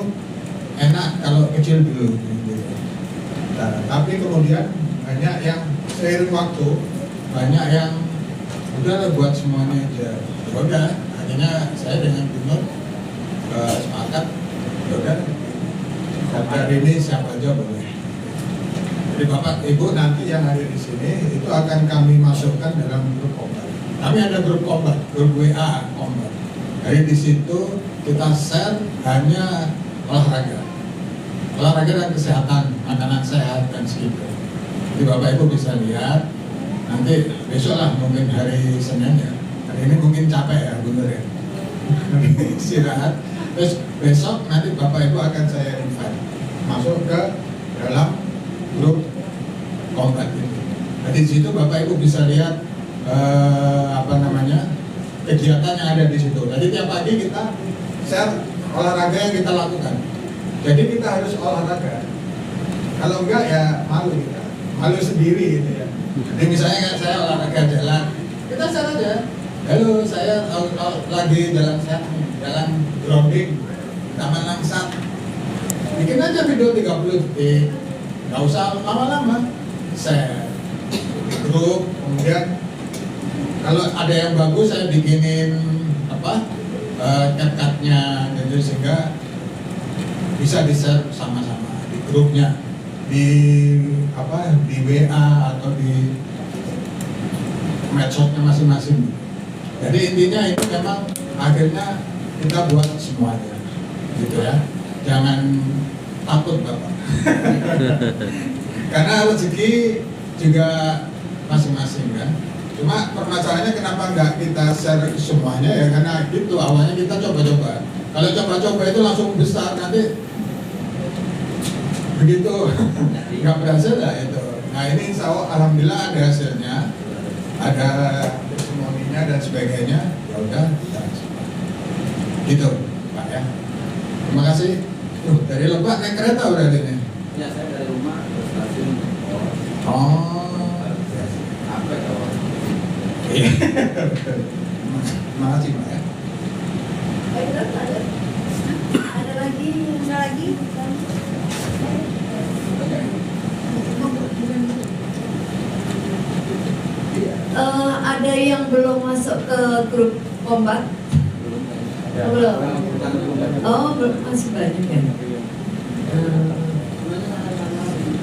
enak kalau kecil dulu gitu. Nah, tapi kemudian banyak yang seiring waktu banyak yang udah buat semuanya aja. Udah, akhirnya saya dengan Bu Nur sepakat, udah hari ini siapa aja boleh. Jadi Bapak Ibu nanti yang ada di sini itu akan kami masukkan dalam grup Combat. Kami ada grup Combat, grup WA Combat. Jadi di situ kita share hanya olahraga dan kesehatan, makanan sehat dan segitu. Jadi Bapak Ibu bisa lihat nanti besok lah, mungkin hari Senin ya. Hari ini mungkin capek ya Bu Nur ya. Istirahat. Terus besok nanti Bapak Ibu akan saya invite masuk ke dalam grup Combat itu. Jadi di situ Bapak Ibu bisa lihat kegiatan yang ada di situ. Jadi tiap pagi kita share olahraga yang kita lakukan. Jadi kita harus olahraga. Kalau enggak ya malu sendiri gitu ya. Jadi misalnya saya olahraga jalan, kita share aja. Halo, saya lagi jalan grounding Taman Langsat. Bikin aja video 30 detik, nggak usah lama-lama. Share di grup, kemudian kalau ada yang bagus saya bikinin cat-catnya gitu, sehingga bisa di-share sama-sama di grupnya, di WA atau di medsosnya masing-masing. Jadi intinya itu memang akhirnya kita buat semuanya, gitu ya. Jangan takut Bapak. Karena rezeki juga masing-masing kan. Cuma permasalahannya kenapa nggak kita share semuanya ya, karena itu awalnya kita coba-coba. Kalau coba-coba itu langsung besar, nanti begitu nggak berhasil lah itu. Nah ini insya Allah alhamdulillah ada hasilnya, ada testimoninya dan sebagainya. Ya udah kita gitu Pak ya. Terima kasih. Dari Lebak naik kereta udah ini. Ya saya dari rumah ke stasiun. Apa kalau? Terima kasih Pak ya. Ada lagi. Ada yang belum masuk ke grup Combat? Belum. Oh, belum, masih banyak ya.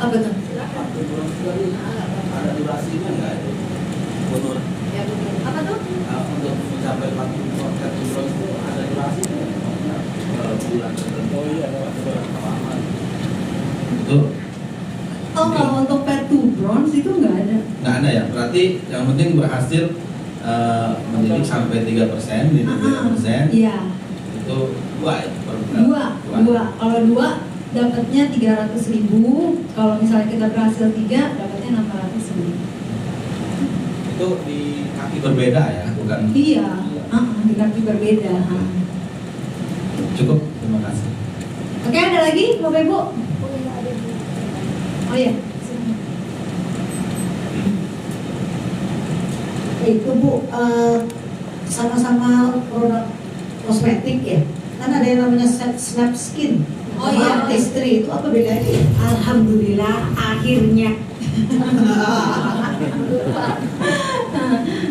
Apa tuh? Ada durasinya nggak itu? Bonus. Apa tuh? Untuk mencapai platinum podcast itu ada durasinya. Bulan tertentu. Oh iya, berapa lama? Itu. Oh, kalau untuk pair to bronze itu nggak ada? Nggak ada ya. Berarti yang penting berhasil mendidik sampai 3% di 3%. Iya. Itu dua ya per bulan. Dua. Kalau dua dapatnya 300.000. Kalau misalnya kita berhasil 3, dapatnya 600.000. Itu di kaki berbeda ya, bukan? Iya, di kaki berbeda. Cukup, terima kasih. Oke, ada lagi Bapak Ibu? Oh iya. Itu Bu, sama-sama produk kosmetik ya. Kan ada yang namanya Snap Skin. Oh iya, istri itu apa bedanya? Alhamdulillah akhirnya.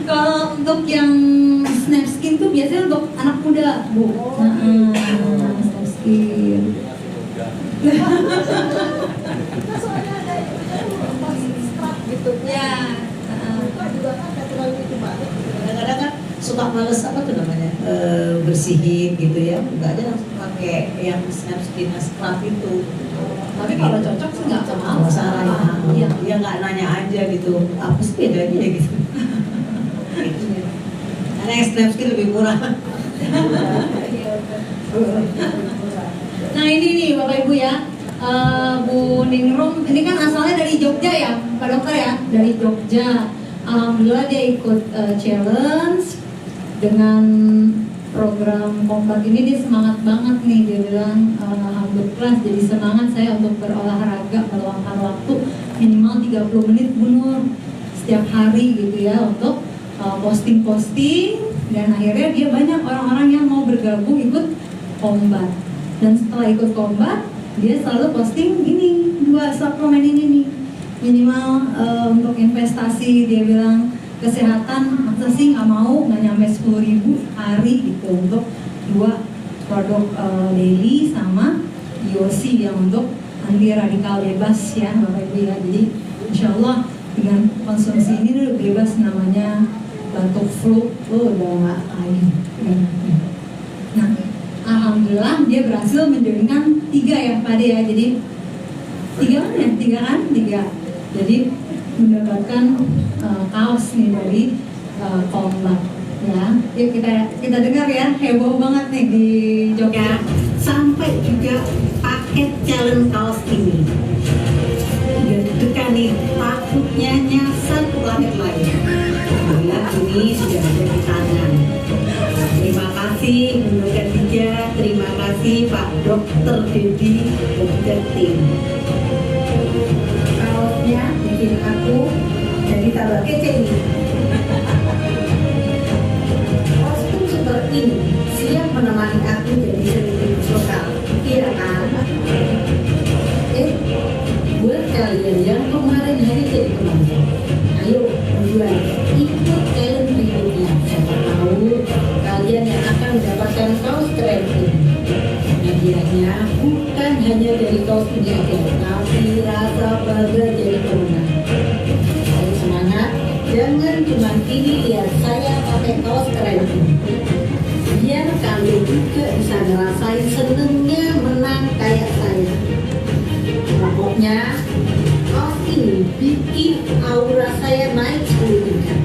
Kalau untuk yang Snap Skin tuh biasanya untuk anak muda, Bu. Snap Skin. males apa tuh namanya bersihin gitu ya, enggak aja langsung pakai yang snap skin scrub itu. Tapi kalau cocok sih nggak masalah Iya. ya nggak nanya aja gitu apa sih bedanya ya gitu. Karena yang snap skin lebih murah. Nah ini nih Bapak Ibu ya, Bu Ningrum, ini kan asalnya dari Jogja ya Pak Dokter ya, dari Jogja. Alhamdulillah dia ikut challenge dengan program Kombat ini, dia semangat banget nih, dia bilang alhamdulillah jadi semangat saya untuk berolahraga, meluangkan waktu minimal 30 menit Bu Nur setiap hari gitu ya untuk posting-posting, dan akhirnya dia banyak orang-orang yang mau bergabung ikut Kombat. Dan setelah ikut Kombat dia selalu posting ini 2 suplemen ini nih, minimal untuk investasi dia bilang kesehatan masa sih nggak mau, nggak nyampe 10.000 hari gitu untuk 2 produk daily sama IOC yang untuk anti radikal bebas ya Bapak Ibu ya. Jadi insya Allah dengan konsumsi ini udah bebas namanya batuk flu, udah nggak lagi. Nah alhamdulillah dia berhasil menjoinkan 3 ya Pak De ya, jadi 3 kan ya, 3 kan? 3. Jadi mendapatkan kaos nih dari Kombat ya. Yuk kita dengar ya, heboh banget nih di Jogja. Sampai juga paket challenge kaos ini. Gitu kan nih, takutnya nyasar ke planet lain. Alhamdulillah ini sudah ada di tangan. Terima kasih Bunda Khadija, terima kasih Pak Dokter Dedi dan tim. Kaosnya bikin aku jadi tambah kece nih. Kostum super ini siap menemani aku jadi selebritis lokal. Iya kan? Buat kalian yang kemarin hari jadi penonton, ayo buruan ikut challenge berikutnya. Siapa tahu kalian yang akan mendapatkan kaos keren ini. Hadiahnya bukan hanya dari kaos ini aja, tapi rasa bangga jadi pemenang. Ayo semangat, jangan cuma ini lihat saya pakai kaos keren ini. Biar kalian juga bisa ngerasain senengnya menang kayak saya. Pokoknya kaos ini bikin aura saya naik 10 tingkat.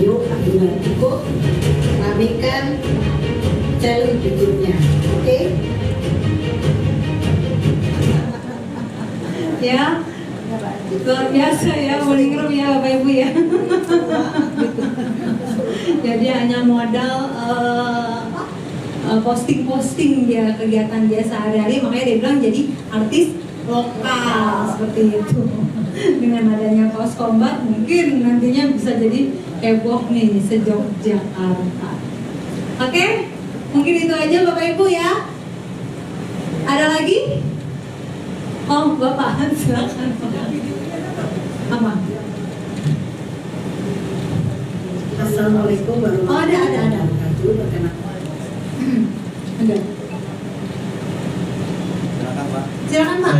Ayo dengan ikut ramekan challenge berikutnya, oke? Ya, luar biasa ya Bu Ningrum ya Bapak Ibu ya. Jadi hanya modal posting-posting dia kegiatan dia sehari-hari, makanya dia bilang jadi artis lokal seperti itu. Dengan adanya kaos Kombat mungkin nantinya bisa jadi heboh nih se-Yogyakarta. Oke, mungkin itu aja Bapak Ibu ya. Ada lagi? Oh Bapak, silakan. Apa? Assalamualaikum warahmatullahi wabarakatuh. Ada. Silakan Pak. Silakan Pak.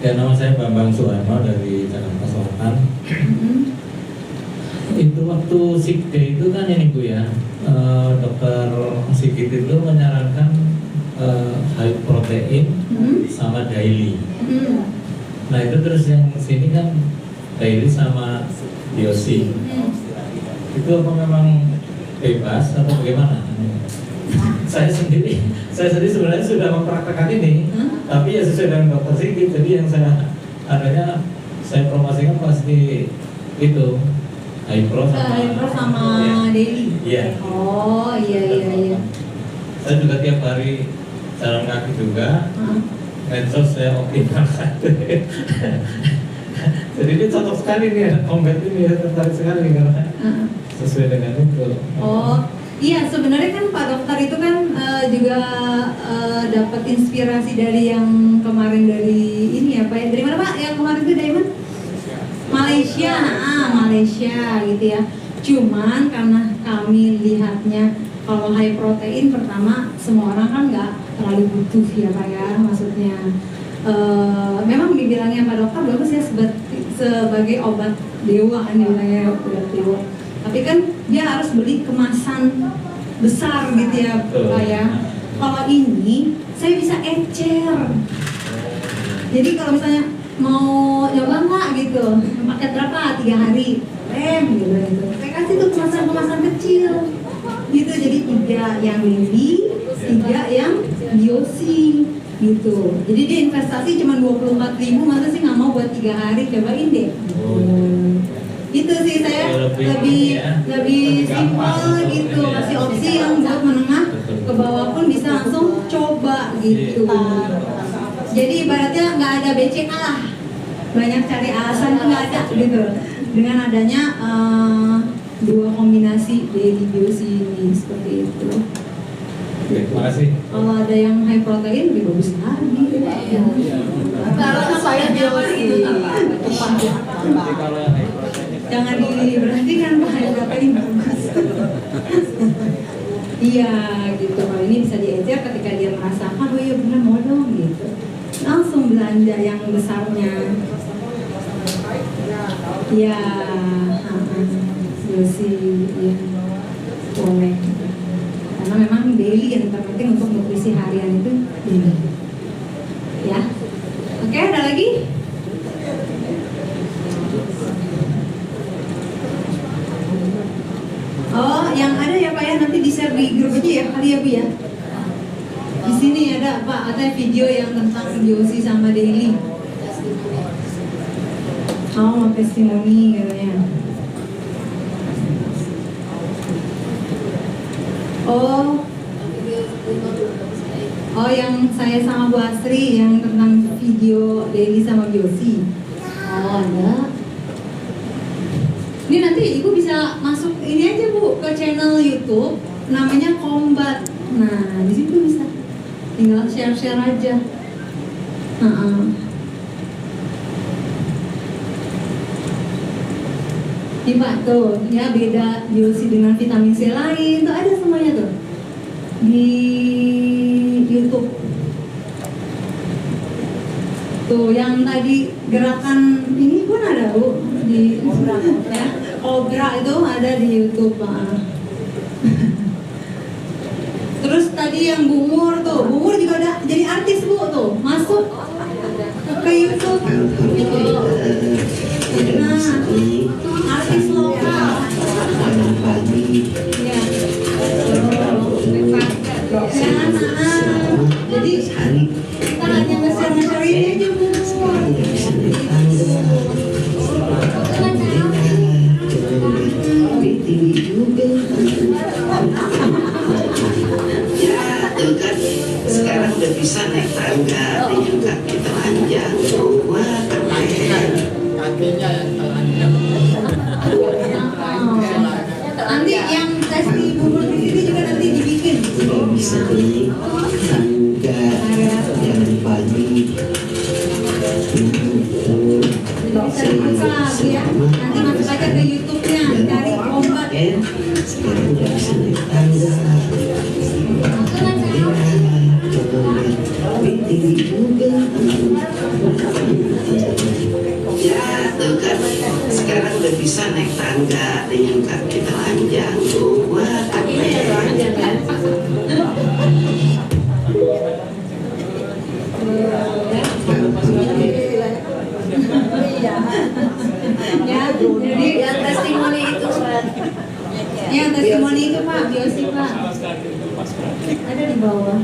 Ya, nama saya Bambang Suwarno dari Jakarta Selatan. Itu waktu sick day itu kan ini Bu ya, dokter Sigit itu menyarankan high protein sama daily. Nah itu terus yang sini kan daily sama DOC. Itu apa memang bebas atau bagaimana? Saya sendiri sebenarnya sudah mempraktekkan ini, tapi ya sesuai dengan dokter Sigit. Jadi yang saya promosikan pasti itu high pro sama daily. Iya. Oh iya. Saya juga tiap hari jalan kaki juga. Medsos saya optimalkan. Jadi ini cocok sekali nih Kombat ini ya, tertarik sekali karena sesuai dengan itu. Oh iya, sebenarnya kan Pak Dokter itu kan juga dapat inspirasi dari yang kemarin dari ini ya Pak. Dari mana Pak? Yang kemarin itu dari mana? Malaysia. Malaysia gitu ya. Cuman karena kami lihatnya kalau high protein pertama semua orang kan nggak terlalu butuh ya Pak ya, maksudnya memang dibilangnya Pak Dokter bagus ya sebagai obat dewa kan, dibilangnya obat dewa. tapi kan dia harus beli kemasan besar gitu ya Pak ya. Kalau ini saya bisa ecer. Jadi kalau misalnya mau nyoba nggak gitu, paket berapa? 3 hari, gitu. Saya kasih tuh kemasan-kemasan kecil, gitu. Jadi 3 yang Lily, 3 yang Biosi, gitu. Jadi dia investasi cuma 24.000, masa sih nggak mau buat 3 hari, cobain deh. Gitu sih saya lebih simpel gitu, kasih opsi yang buat menengah ke bawah pun bisa langsung coba gitu. Jadi ibaratnya nggak ada BCA lah, banyak cari alasan tuh nggak ada gitu. Dengan adanya 2 kombinasi Daily Biosi ini seperti itu. Terima kasih. Kalau ada yang high protein lebih bagus lagi. Kalau saya jawab itu Jangan diberhentikan Pak, high protein bagus. Iya gitu, kalau ini bisa diecer ketika dia merasakan, oh iya benar mau dong gitu. Langsung belanja yang besarnya. Ya, Biosi, ya, boleh. Karena memang daily yang terpenting untuk nutrisi harian itu daily. Ya, oke, ada lagi? Oh, yang ada ya Pak ya, nanti di share di grup aja ya kali ya Bu ya. Di sini ada Pak, ada video yang tentang Biosi sama daily. Mau testimoni katanya. Oh yang saya sama Bu Asri yang tentang video daily sama Biosi. Oh ada. Ini nanti Ibu bisa masuk ini aja Bu ke channel YouTube namanya Combat. Nah di situ bisa tinggal share aja. Nih Pak tuh ya, beda Biosi dengan vitamin C lain tuh ada semuanya tuh di YouTube. Tuh yang tadi gerakan ini pun ada Bu di ya. Obra itu ada di YouTube Pak. Terus tadi yang Bungur tuh, Bungur juga ada jadi artis Bu tuh, masuk ke YouTube. Nah, artis lokal. Ya. Jadi kita hanya nge-share ini aja Bu. Sekarang udah bisa naik tangga dengan kaki telanjang. Wah, keren. Kakinya yang telanjang. Nanti yang tes di Bungur di sini juga nanti dibikin. Bisa naik tangga yang pagi. Bisa dibuka ya. Nanti masuk aja ke YouTube-nya, cari Combat. Sekarang udah bisa naik tangga. Tinggi juga. Ya, tuh kan. Sekarang udah bisa naik tangga dengan kaki telanjang. Wah, keren. Ya, jadi yang testimoni itu Pak. ya testimoni itu Pak, Biosi Pak. Ada di bawah.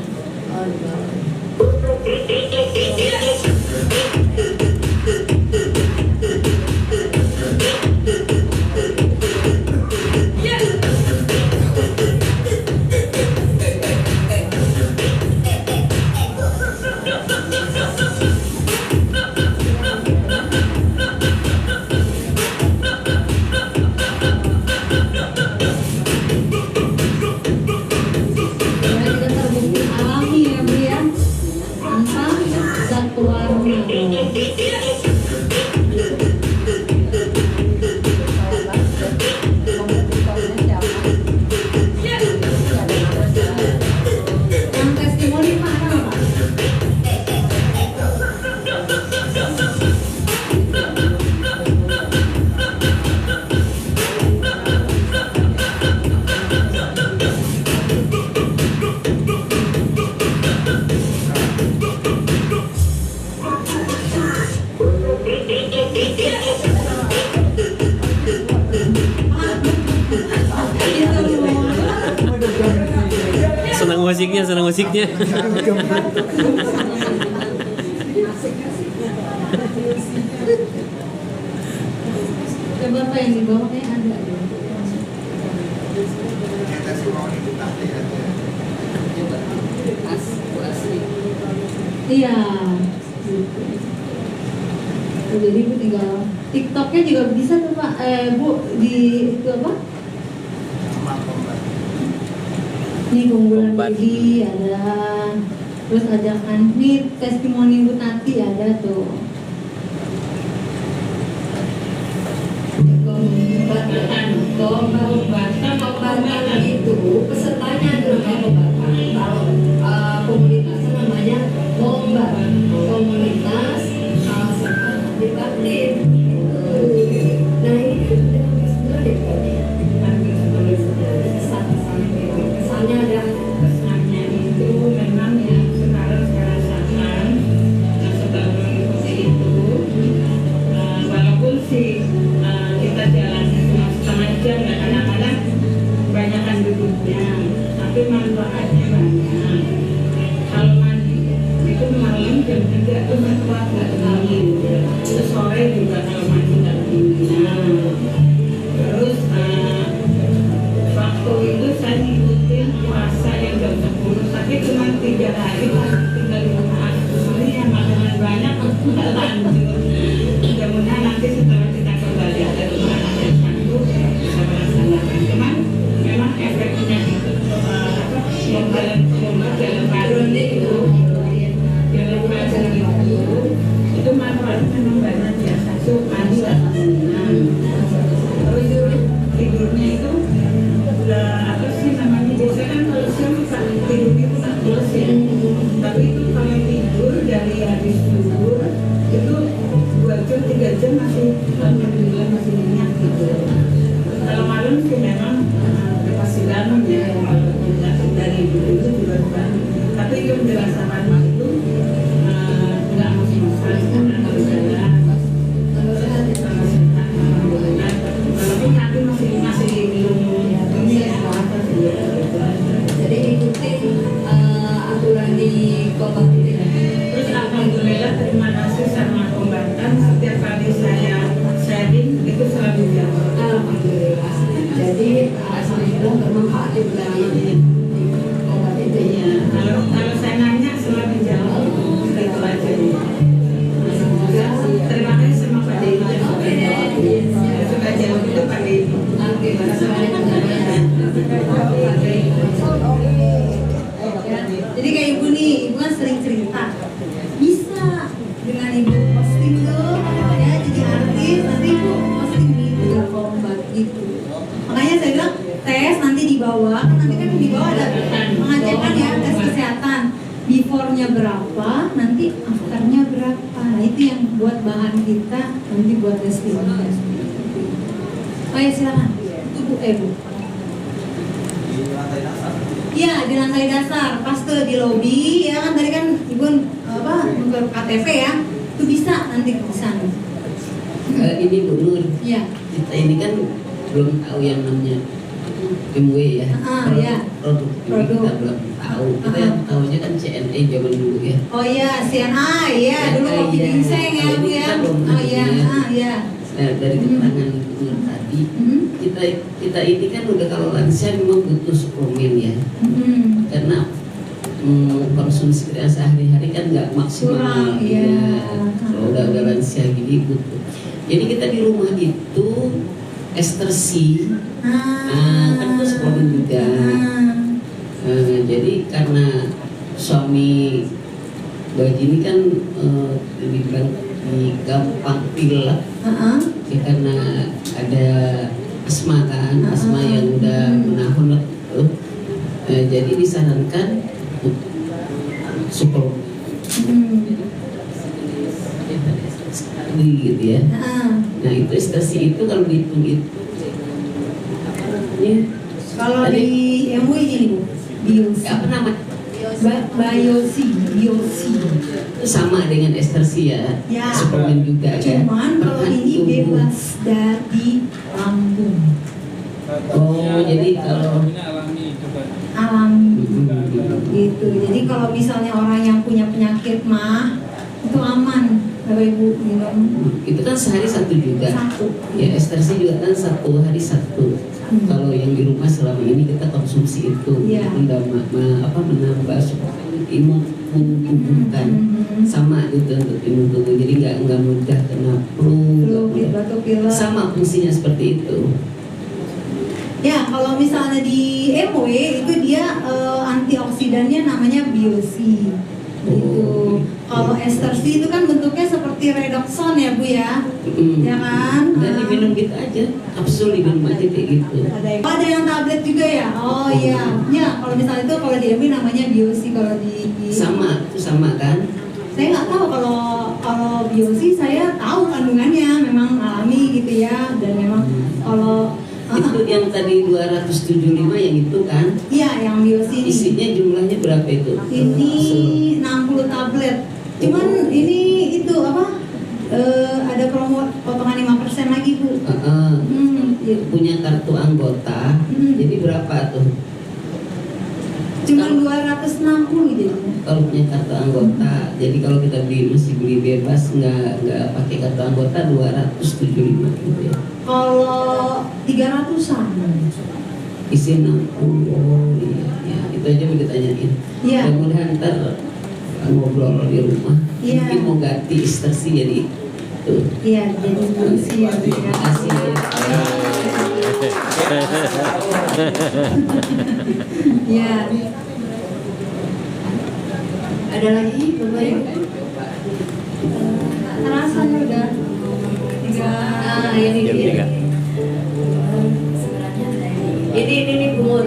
Kita terbukti musiknya. Coba apa yang di bawahnya ada. Iya. Jadi Bu tinggal TikToknya juga bisa tuh Pak. Bu di itu apa? Ini keunggulan Didi ada. Terus ajakan nih testimoni Bu Tati ada tuh. Kombatan itu pesertanya adalah kombatan. Kalau komunitasnya namanya lomba komunitas dibaktin. Nah ini kan sudah kesannya ada Kesannya itu memang yang sekarang saya rasakan setelah mengikuti itu, walaupun sih kita jalan cuma setengah jam dan kadang-kadang kebanyakan duduknya, tapi manfaatnya banyak. Kalau mandi itu malam jam 3 itu kan kuat nggak dingin, terus sore juga kalau mandi nggak dingin. Terus waktu itu saya ngikutin puasa yang jam 10, tapi cuma 3 hari pas tinggal di rumah. Ini yang makanan banyak nggak lanjut. Mudah-mudahan nanti setelah kita kembali ada rumah yang sanggup bisa melaksanakan. Cuman memang efeknya itu jalan baru itu itu manfaatnya memang banyak ya. Satu mandi nggak tenang. Terus tidurnya itu apa sih namanya, biasanya kan kalau siang kita tidur itu tak pulas ya, tapi itu kalau tidur dari habis tidur itu 2 jam 3 jam masih alhamdulillah masih nyenyak gitu. Kalau malam sih memang pasti bangun ya, kalau tidak dari dulu itu juga bangun, tapi itu dirasakan itu nggak masalah karena kalau jalan walaupun nanti masih belum Jadi ikutin aturan di kombat ini. Terus alhamdulillah terima kasih sama kombatan, setiap kali saya sharing itu selalu jawab. Alhamdulillah. Jadi alhamdulillah bermanfaat juga di kombat itu ya. Kalau saya nanya selalu jawab, itu aja. Terima kasih sama Pak Dedi. Suka jawab itu Pak Dedi. Jadi kayak ibu nih, ibu kan sering cerita. Bisa dengan ibu posting tuh, ya jadi artis, nanti ibu posting di kombat gitu. Makanya saya bilang tes nanti di bawah, kan nanti kan di bawah ada mengajarkan ya tes kesehatan. Before-nya berapa, nanti after-nya berapa. Nah itu yang buat bahan kita nanti buat testimoni. Oh ya silakan, itu Bu Bu. Iya di lantai dasar, pas tuh di lobi ya kan tadi kan ibu apa untuk KTP ya, itu bisa nanti ke sana. Ini Bu Nur, Iya. kita ini kan belum tahu yang namanya MW ya. Iya. Produk ini kita belum tahu. Kita yang tahunya kan CNE zaman dulu ya. Oh iya, CNA ya, dulu kopi ginseng ya Bu ya. Oh iya, iya. Nah, dari keterangan Bu Nur tadi, kita ini kan udah kalau lansia memang butuh suplemen ya. Karena konsumsi kita sehari-hari kan nggak maksimal. Iya. Kalau udah lansia gini butuh. Jadi kita di rumah itu ester C, kan itu suplemen juga. Jadi karena suami Baji ini kan dibilang gampang pilek, ya karena ada asma kan, asma yang udah menahun tuh. Jadi disarankan suplemen sekali gitu ya. Nah itu estasi itu kalau dihitung itu kalau di MUI ini Bu, biosi. apa namanya? Biosi. Sama dengan estasi ya, Ya. suplemen juga kan. Cuman kalau ini bebas dari lambung. Oh jadi kalau alami gitu. Jadi kalau misalnya orang yang punya penyakit mah itu aman Bapak Ibu minum. Itu kan sehari satu juga. Ya ekstraksi juga kan 1 hari 1. Kalau yang di rumah selama ini kita konsumsi itu menambah imun tubuh kan sama gitu untuk imun tubuh. Jadi nggak mudah kena flu, batuk pilek. Sama fungsinya seperti itu. Ya, kalau misalnya di MW itu dia antioksidannya namanya biosi. Gitu. Kalau ester C itu kan bentuknya seperti redoxon ya Bu ya, ya kan? Dan diminum gitu aja, kapsul diminum aja kayak gitu. Ada yang tablet juga ya? Oh iya, ya kalau misalnya itu kalau di MW namanya biosi, kalau di sama kan? Saya nggak tahu kalau biosi, saya tahu kandungannya memang alami gitu ya, dan memang kalau itu yang tadi 275 yang itu kan? Iya, yang biosi. Isinya jumlahnya berapa itu? Ini 60 tablet. Cuman ini itu apa? Ada promo potongan 5% lagi Bu. Punya kartu anggota. Jadi berapa tuh? Cuman 260 jadinya. Kalau punya kartu anggota, jadi kalau kita masih beli bebas nggak pakai kartu anggota 275 gitu ya. Kalau 300-an. Isi 60. Iya, itu aja mau ditanyain. Iya. Mudah-mudahan ntar ngobrol di rumah. Iya. Mungkin mau ganti ekstraksi jadi tuh. Iya, jadi biosi ya. Terima kasih. Iya. Ada lagi Bapak Ibu? Terasa udah 3. Ini umur.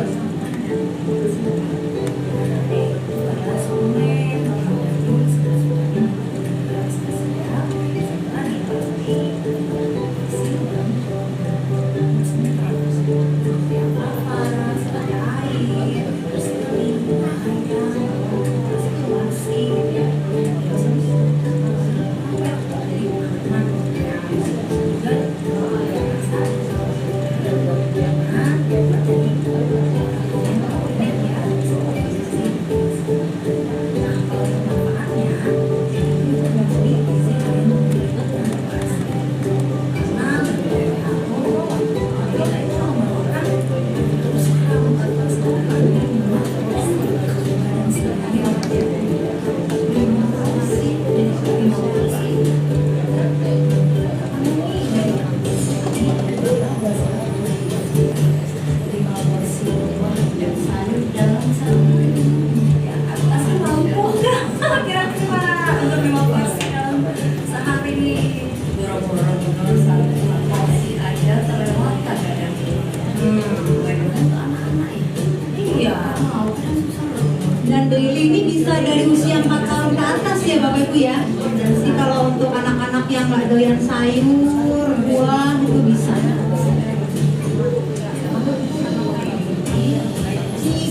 Dan daily ini bisa dari usia 4 tahun ke atas ya Bapak Ibu ya. Jadi kalau untuk anak-anak yang nggak doyan sayur, buah itu bisa.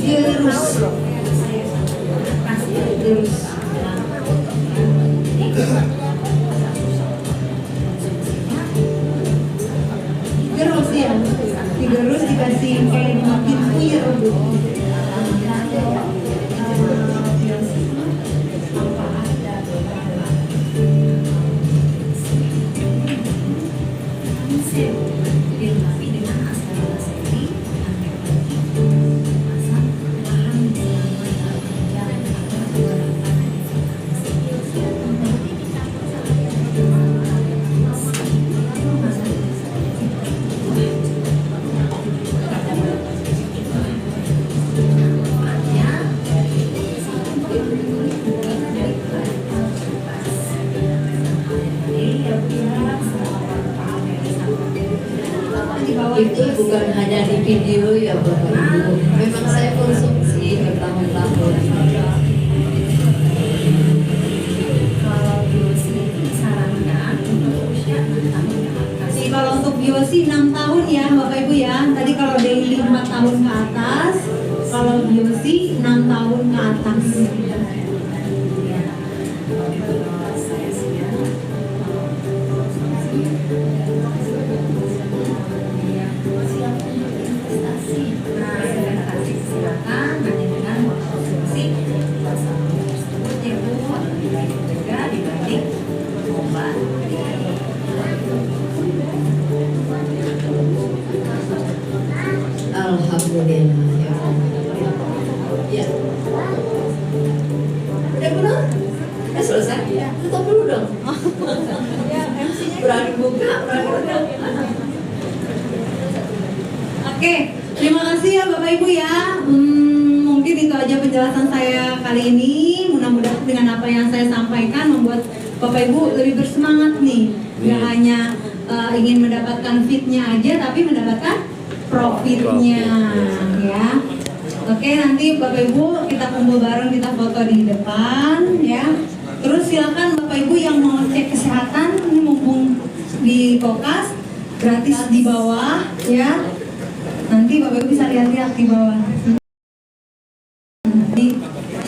Gerus. Gerus ya. Digerus dikasih kayak makin puyer Bu. Itu bukan hanya di video ya Bapak Ibu. Memang saya konsumsi bertahun-tahun. Jadi kalau untuk biosi 6 tahun ya Bapak Ibu ya. Tadi kalau daily 4 tahun ke atas, kalau biosi 6 tahun ke atas. kali ini. Mudah-mudahan dengan apa yang saya sampaikan membuat Bapak Ibu lebih bersemangat nih. Gak hanya ingin mendapatkan fitnya aja, tapi mendapatkan profitnya ya. Oke, nanti Bapak Ibu kita kumpul bareng, kita foto di depan ya. Terus silakan Bapak Ibu yang mau cek kesehatan, ini mumpung di Kokas gratis di bawah ya. Nanti Bapak Ibu bisa lihat-lihat di bawah.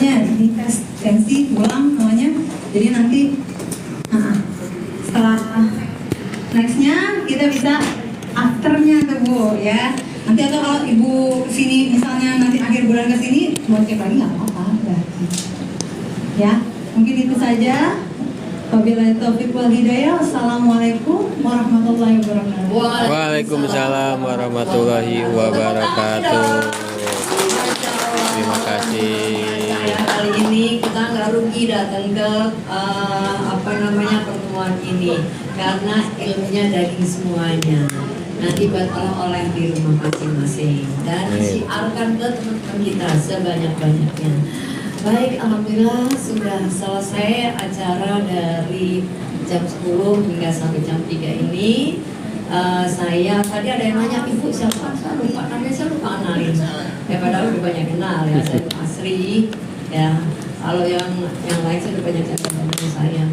Di tes tensi ulang namanya. Jadi nanti setelah nextnya kita bisa afternya tuh Bu ya. Nanti atau kalau Ibu kesini misalnya nanti akhir bulan kesini mau cek lagi nggak apa-apa berarti. Ya mungkin itu saja. Wabillahi taufiq wal hidayah. Wassalamualaikum warahmatullahi wabarakatuh. Waalaikumsalam warahmatullahi wabarakatuh. Terima kasih. Kali ini kita nggak rugi datang ke pertemuan ini karena ilmunya daging semuanya. Nanti buat oleh di rumah masing-masing dan siarkan ke teman-teman kita sebanyak-banyaknya. Baik, alhamdulillah sudah selesai acara dari jam 10 hingga sampai jam 3 ini. Saya tadi ada yang nanya, Ibu siapa? Saya lupa namanya, saya lupa kenalin. Ya padahal udah banyak kenal ya, saya Asri. Ya, kalau yang lain saya udah banyak kenal dengan saya.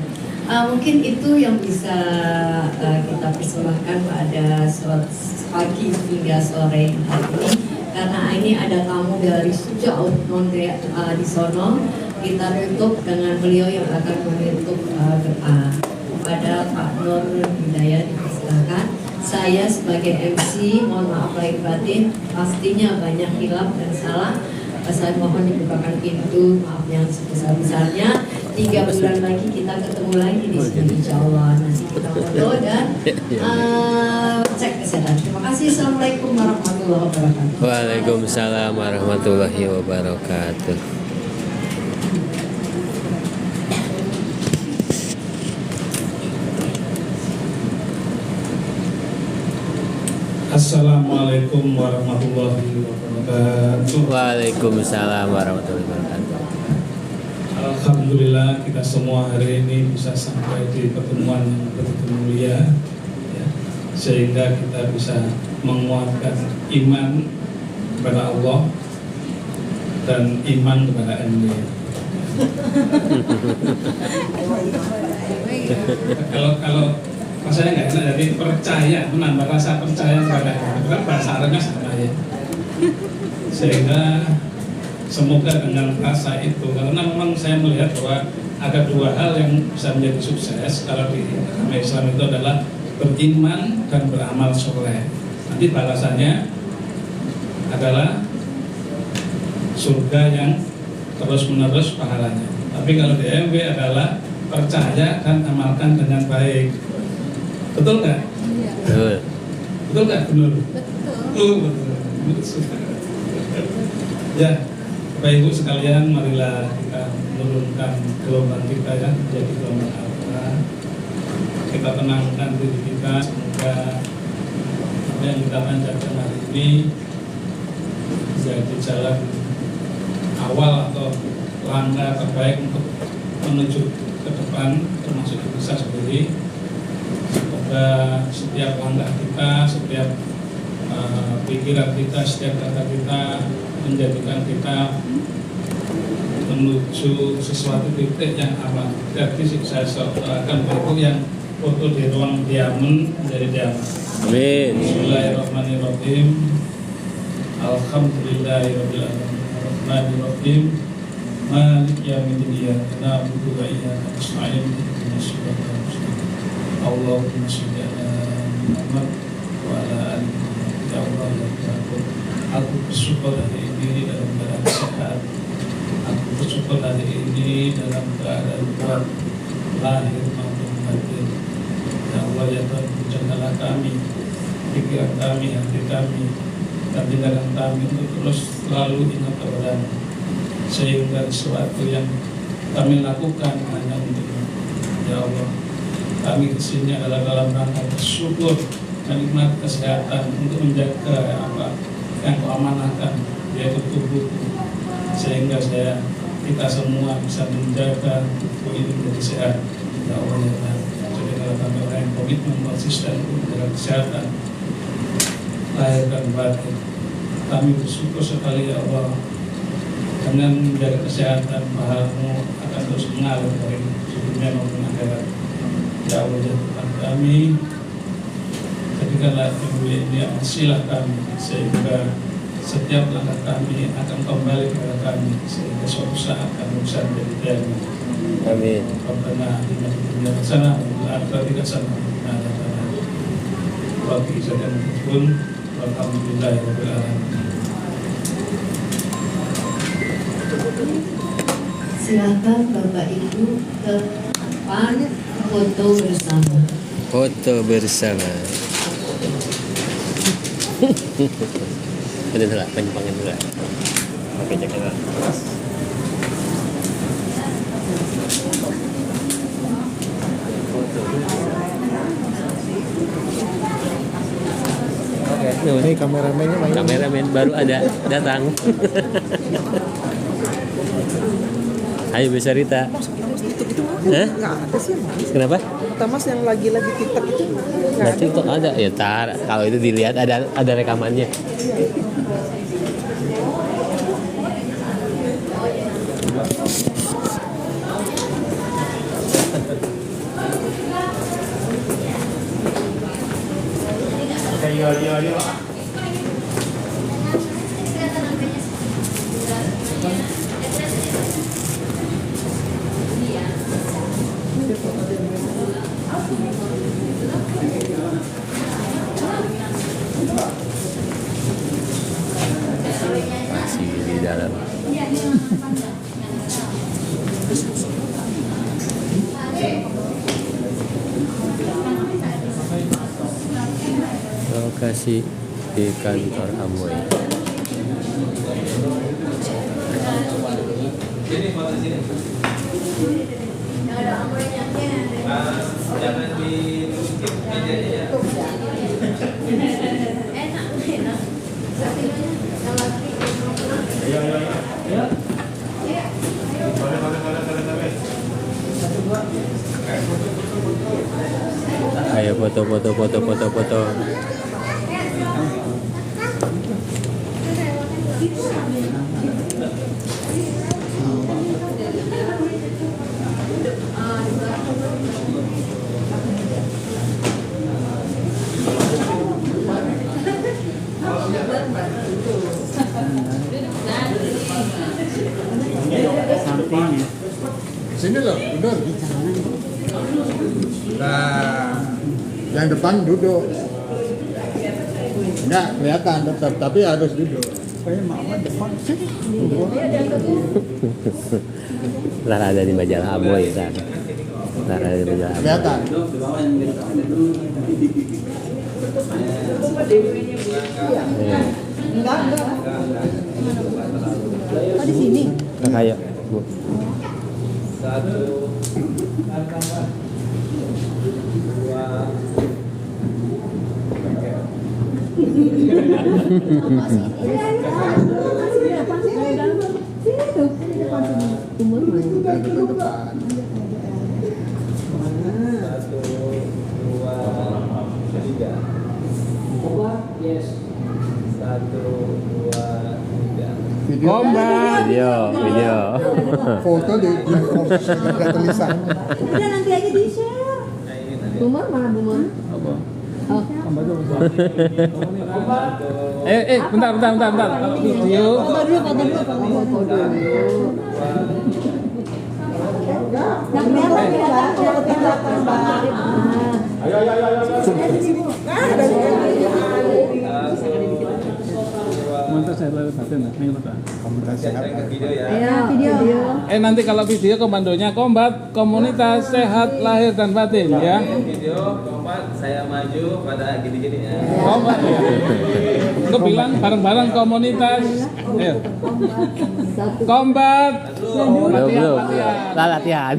Mungkin itu yang bisa kita persembahkan pada pagi hingga sore hari ini. Karena ini ada tamu dari sejauh di sono, kita tutup dengan beliau yang akan menutup doa kepada Pak Nur Hidayat. Dipersilakan. Saya sebagai MC, mohon maaf lahir batin, pastinya banyak hilaf dan salah. Saya mohon dibukakan pintu, maaf yang sebesar-besarnya. 3 bulan lagi kita ketemu lagi di sini, insya Allah. Nanti kita foto dan cek kesehatan. Terima kasih. Assalamualaikum warahmatullahi wabarakatuh. Waalaikumsalam warahmatullahi wabarakatuh. Assalamualaikum warahmatullahi wabarakatuh. Waalaikumsalam warahmatullahi wabarakatuh. Alhamdulillah kita semua hari ini bisa sampai di pertemuan yang begitu mulia ya, sehingga kita bisa menguatkan iman kepada Allah dan iman kepada MW. Kalau rasanya nggak enak, jadi percaya, menambah rasa percaya kepada Allah. Kan bahasa Arabnya sama ya. Sehingga semoga dengan rasa itu, karena memang saya melihat bahwa ada 2 hal yang bisa menjadi sukses kalau di agama Islam itu adalah beriman dan beramal soleh. Nanti balasannya adalah surga yang terus-menerus pahalanya. Tapi kalau di MW adalah percaya dan amalkan dengan baik. Betul nggak? Betul. Betul nggak, Betul. Betul. Ya, Bapak Ibu sekalian, marilah kita menurunkan gelombang kita ya, menjadi gelombang alfa. Kita tenangkan diri kita, semoga apa yang kita panjatkan hari ini menjadi jalan awal atau langkah terbaik untuk menuju ke depan, termasuk kita sendiri. Semoga setiap langkah kita, setiap pikiran kita, setiap kata kita menjadikan kita menuju sesuatu titik yang aman. Jadi saya akan foto yang foto di ruang diamen menjadi diaman. Amin. Bismillahirrahmanirrahim. Alhamdulillahirabbil alamin. Arrahmanirrahim. Maliki yaumiddin. Na'budu wa iyyaka nasta'in. Ihdinas siratal mustaqim. Allahumma shalli ala Muhammad wa ala ali Muhammad. Ya Allah ya Tuhan, aku bersyukur hari ini dalam keadaan sehat. Aku bersyukur hari ini dalam keadaan kuat lahir maupun batin. Ya Allah ya Tuhan, jagalah kami, pikiran kami, hati kami, dan tindakan kami untuk terus selalu ingat kepada-Mu, sehingga sesuatu yang kami lakukan hanya untuk-Mu. Ya Allah, kami kesini adalah dalam rangka bersyukur dan nikmat kesehatan untuk menjaga apa yang Kau amanahkan, yaitu tubuhku, sehingga saya kita semua bisa menjaga tubuh ini menjadi sehat. Ya Allah ya Tuhan. Jadi kalau kami orang yang komitmen konsisten menjaga kesehatan lahir dan batin, kami bersyukur sekali ya Allah, dengan menjaga kesehatan pahala-Mu akan terus mengalir dari dunia maupun akhirat. Ya Allah ya Tuhan kami, jadikanlah ibu ini silah kami sehingga setiap langkah kami akan kembali kepada kami sehingga suatu saat kami bisa menjadi tiada. Amin. Rabbana atina fid dunya hasanah wa fil akhirati hasanah wa qina adzabannar. Wa qina adzabannar. Walhamdulillahirabbil alamin. Silakan Bapak Ibu ke depan foto bersama. Foto bersama. Ada lah, penyimpangan dulu. Oke, jangan. Ini kameramennya main. Kameramen baru ada datang. Ayo bisa Rita. Hah? Nggak ada sih Mas. Kenapa? Kata Mas yang lagi-lagi TikTok itu nggak Nah, ada. TikTok ada. Ya tar, kalau itu dilihat ada rekamannya. Masih di dalam. Lokasi di kantor Amway. Jangan ditutup mejanya ya. Ayo foto. Sini loh, duduk. Nah, yang depan duduk. Enggak kelihatan tetap, tapi harus duduk. Saya mama depan sini. Ntar ada di majalah Amway kan. Ntar ada di majalah Amway. Kelihatan. Iya. Enggak. Oh di sini. Ayo, Bu. Satu, dua, tiga. Yes. Satu, dua, tiga. Video. Foto di tulisan. Udah nanti aja di share. Bumur mana Bumur? Apa? Oh. Bentar. Kalau video. Foto dulu. Yang merah ya, yang belakang. Mantas saya lalu batin nah, ini Pak. Video. Nanti kalau video komandonya Kombat Komunitas Sehat Lahir dan Batin ya. Video kombat saya maju pada gini-gini ya. Kombat ya. Gue bilang bareng-bareng komunitas. Ayo. Kombat. Latihan.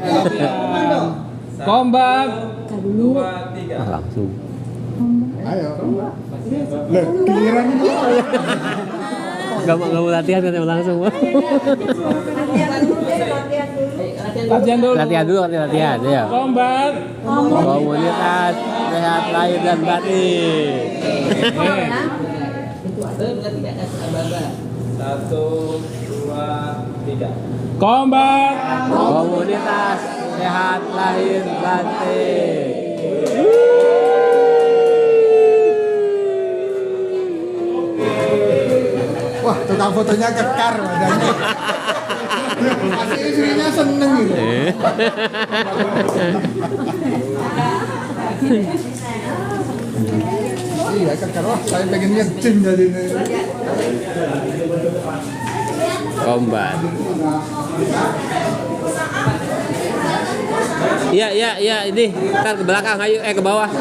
Kombat. Dua, tiga. Langsung. Ayo. Loh, giliran ini. Gak mau latihan kan langsung. Latihan dulu. Latihan, ya. Kombat Komunitas Sehat Lahir dan Batin. Satu, dua, tiga. Kombat Komunitas Sehat Lahir Batin. Wah, tukang fotonya kekar badannya. Pasti istrinya seneng gitu. Iya kekar, wah saya pengen nge-gym jadi ini. Kombat. Iya, ini. Ntar ke belakang, ayo, ke bawah.